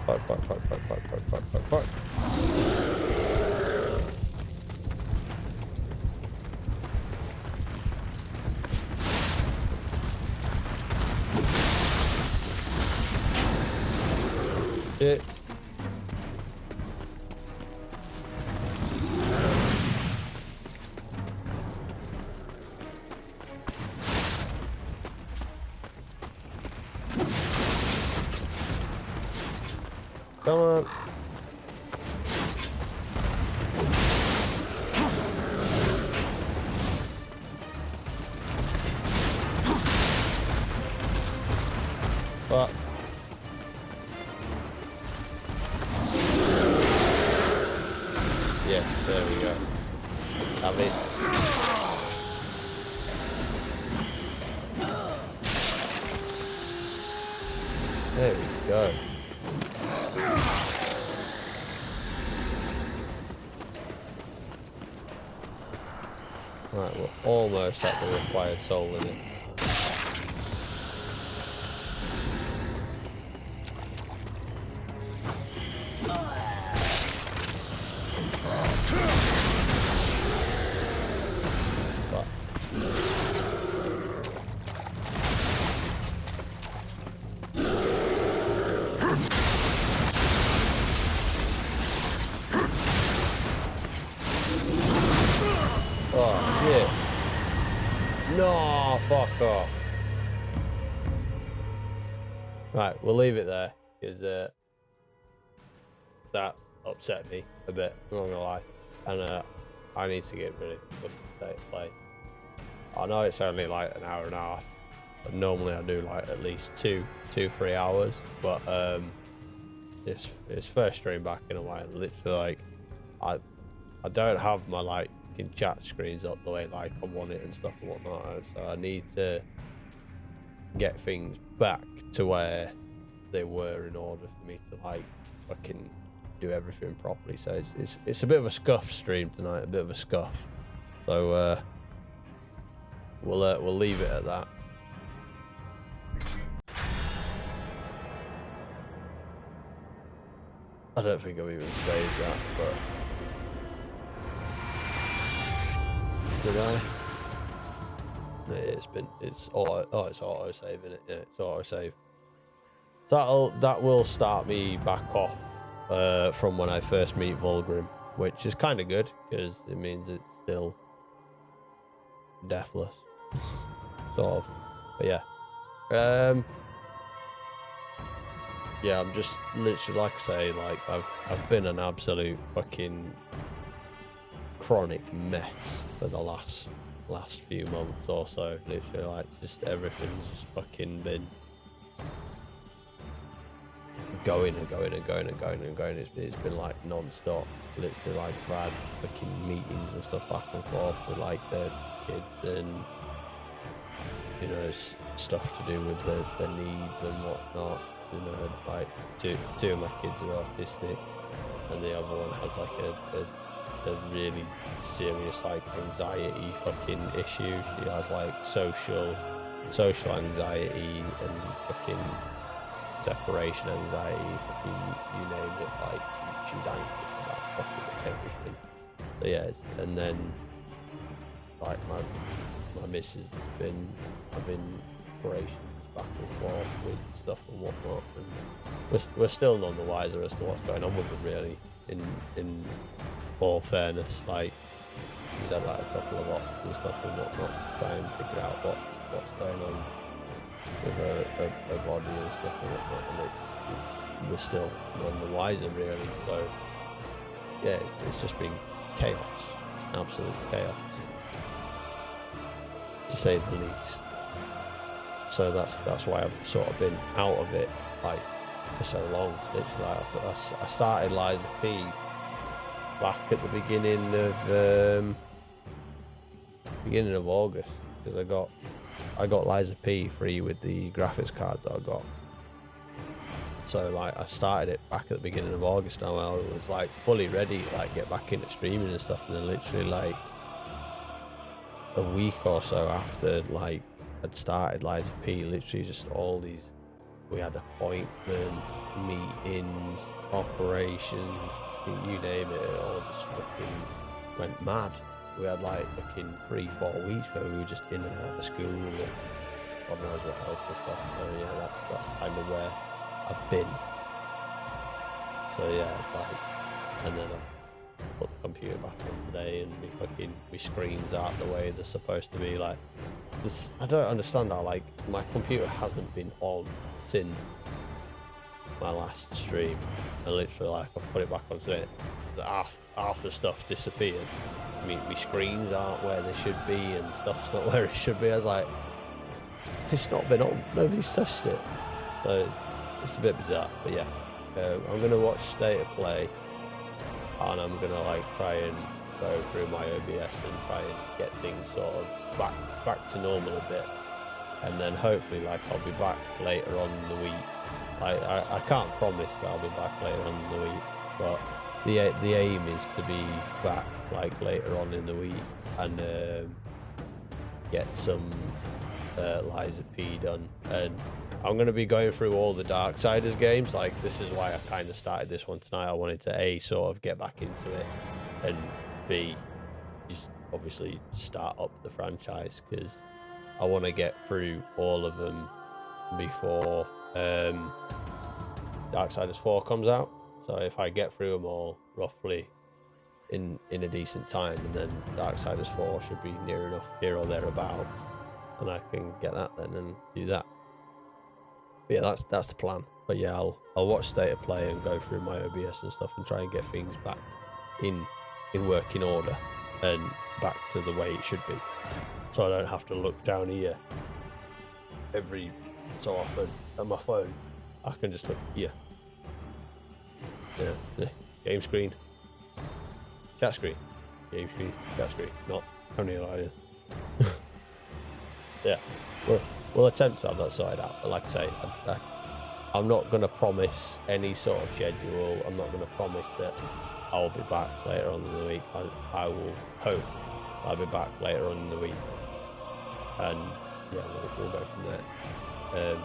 Fuck, fuck, fuck, fuck, fuck, fuck, fuck, fuck, fuck. Shit. Come on. Fuck. Yes, there we go. Have it. There we go. Right, we're almost at the required soul limit. Oh shit. No, fuck off. Right, we'll leave it there, because that upset me a bit, I'm not gonna lie. And I need to get rid of the state of play. I know it's only like an hour and a half, but normally I do like at least 3 hours. But it's first stream back in a while. Literally, like I don't have my like chat screens up the way like I want it and stuff and whatnot, so I need to get things back to where they were in order for me to like fucking do everything properly. So it's a bit of a scuff stream tonight, a bit of a scuff. So we'll leave it at that. I don't think I've even saved that, but did I? It's auto saving it. Yeah, it's auto save. That will start me back off from when I first meet Vulgrim, which is kind of good because it means it's still deathless, sort of. But yeah, yeah, I'm just literally, like I say, like I've been an absolute fucking chronic mess for the last few months or so. Literally, like, just everything's just fucking been going and going and going and going and going. It's been like non-stop. Literally, like, I've had fucking meetings and stuff back and forth with like the kids and, you know, stuff to do with the needs and whatnot. You know, like two of my kids are autistic, and the other one has like a really serious like anxiety fucking issue. She has like social anxiety and fucking separation anxiety, fucking you name it. Like she's anxious about fucking everything. So yeah, and then like my missus has been having operations back and forth with stuff and whatnot, and we're still none the wiser as to what's going on with them, really. In all fairness, like he's had like a couple of ops and stuff and whatnot to try and figure out what's going on with her body and stuff and whatnot, and we're still none the wiser, really. So yeah, it's just been chaos, absolute chaos, to say the least. So that's why I've sort of been out of it like for so long. Literally, I started Liza P back at the beginning of August, because I got Liza P free with the graphics card that I got. So like I started it back at the beginning of August now. I was like fully ready, like get back into streaming and stuff, and then literally like a week or so after like I'd started Lies of P, literally just all these, we had appointments, meetings, operations, you name it, it all just fucking went mad. We had like fucking 3-4 weeks where we were just in and out of school and God knows what else and stuff. So yeah, that's kind of where I've been. So yeah, like, and then I've put the computer back on today, and my screens aren't the way they're supposed to be. Like, this, I don't understand how like my computer hasn't been on since my last stream, and literally like I've put it back on today, half the stuff disappeared. I mean, my screens aren't where they should be, and stuff's not where it should be. I was like, it's not been on, nobody's touched it. So it's a bit bizarre, but yeah, I'm gonna watch State of Play, and I'm gonna like try and go through my OBS and try and get things sort of back to normal a bit, and then hopefully like I'll be back later on in the week. I can't promise that I'll be back later on in the week, but the aim is to be back like later on in the week and get some Lies of P done. And I'm going to be going through all the Darksiders games. Like, this is why I kind of started this one tonight. I wanted to A, sort of get back into it, and B, just obviously start up the franchise, because I want to get through all of them before Darksiders 4 comes out. So if I get through them all roughly in a decent time, and then Darksiders 4 should be near enough here or thereabouts, and I can get that then and do that. But yeah, that's the plan. But yeah, I'll watch State of Play and go through my OBS and stuff and try and get things back in working order and back to the way it should be, so I don't have to look down here every so often at my phone. I can just look here. Yeah, the game screen, chat screen, game screen, chat screen. Not only like yeah, we'll attempt to have that sorted out. But like I say, I'm not going to promise any sort of schedule. I'm not going to promise that I'll be back later on in the week. I will hope I'll be back later on in the week, and yeah, we'll go from there.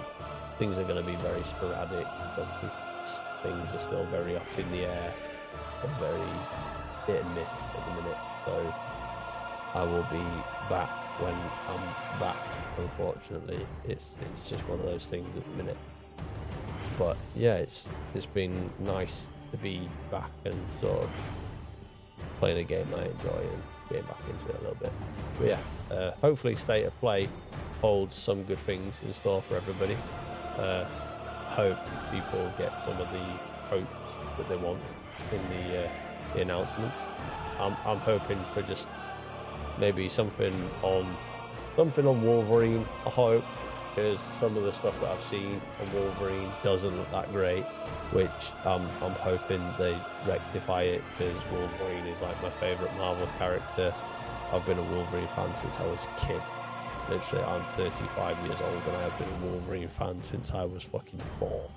Things are going to be very sporadic. Obviously, things are still very up in the air and very hit and miss at the minute. So I will be back when I'm back. Unfortunately, it's just one of those things at the minute. But yeah, it's been nice to be back and sort of playing a game I enjoy and getting back into it a little bit. But yeah, hopefully State of Play holds some good things in store for everybody. Hope people get some of the hopes that they want in the announcement. I'm hoping for just maybe something on Wolverine. I hope, because some of the stuff that I've seen on Wolverine doesn't look that great, which I'm hoping they rectify it, because Wolverine is like my favourite Marvel character. I've been a Wolverine fan since I was a kid. Literally, I'm 35 years old and I have been a Wolverine fan since I was fucking 4.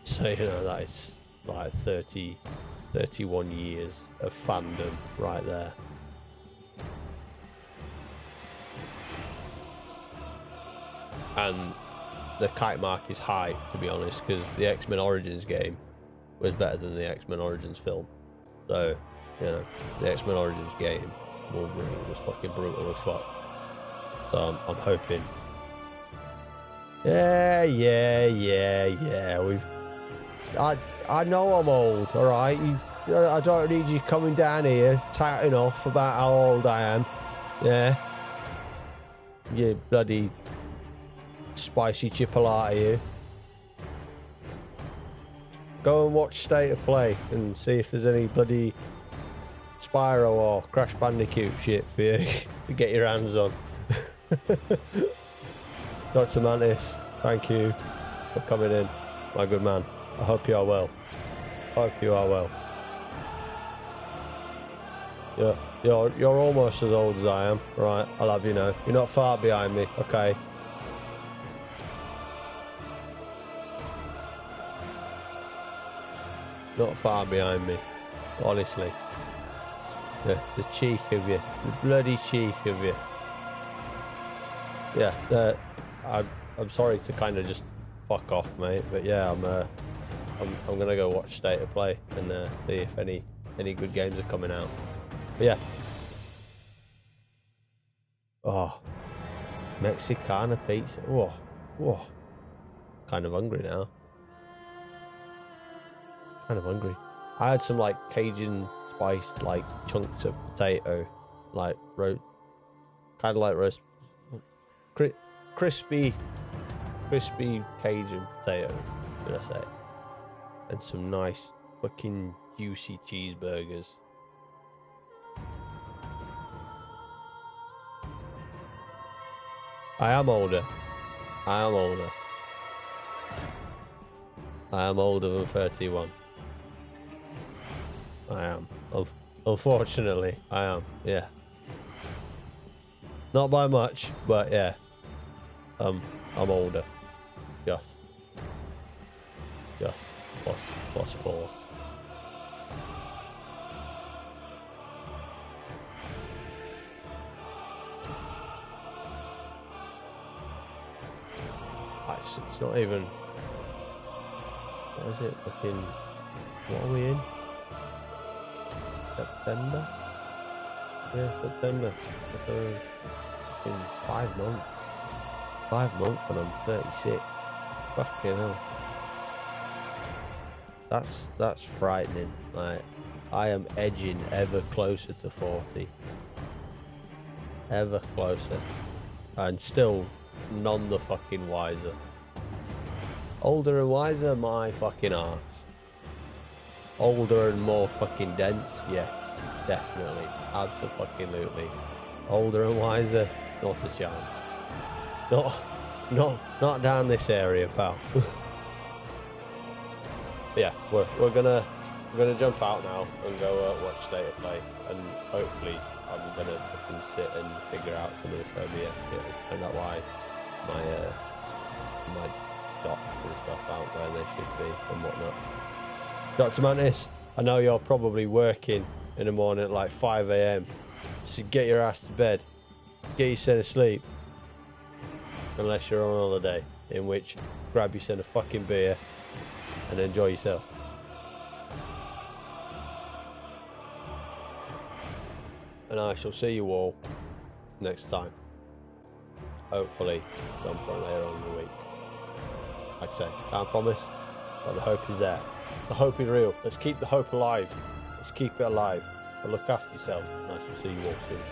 So, you know, that is like 31 years of fandom right there. And the kite mark is high, to be honest, because the X-Men Origins game was better than the X-Men Origins film. So, you know, the X-Men Origins game, Wolverine, was fucking brutal as fuck. So I'm hoping. Yeah. I know I'm old, all right. I don't need you coming down here touting off about how old I am. Yeah. You bloody spicy chipolata, you. Go and watch State of Play and see if there's any bloody Spyro or Crash Bandicoot shit for you to get your hands on. Dr. Mantis, thank you for coming in, my good man. I hope you are well. You're almost as old as I am. Right, I'll have you know. You're not far behind me, okay? not far behind me. Honestly. The cheek of you. The bloody cheek of you. Yeah, I'm sorry to kind of just fuck off, mate, but yeah, I'm gonna go watch State of Play and see if any good games are coming out. But yeah. Oh, Mexicana pizza. Whoa. Kind of hungry now. Kind of hungry. I had some like Cajun spiced like chunks of potato, like kind of like roast, crispy Cajun potato, should I say? And some nice fucking juicy cheeseburgers. I am older. I am older than 31. I am. Unfortunately, I am. Yeah. Not by much, but yeah. I'm older. Just plus 4. It's not even. What is it? Fucking. What are we in? September? Yeah, September. Fucking 5 months. 5 months and I'm 36. Fucking hell. That's frightening. Like, I am edging ever closer to 40. Ever closer. And still none the fucking wiser. Older and wiser, my fucking arse. Older and more fucking dense, yes, definitely, absolutely. Older and wiser, not a chance. Not down this area, pal. Yeah, we're gonna jump out now and go watch State of Play, and hopefully I'm gonna fucking sit and figure out some of this OBS shit and find out why my dots and stuff aren't where they should be and whatnot. Dr. Mantis, I know you're probably working in the morning at like 5 AM, so get your ass to bed, get yourself to sleep, unless you're on holiday, in which grab yourself a fucking beer and enjoy yourself. And I shall see you all next time. Hopefully, some point later on in the week. Like I say, can't promise, but the hope is there. The hope is real. Let's keep the hope alive. Let's keep it alive. But look after yourself, and I shall see you all soon.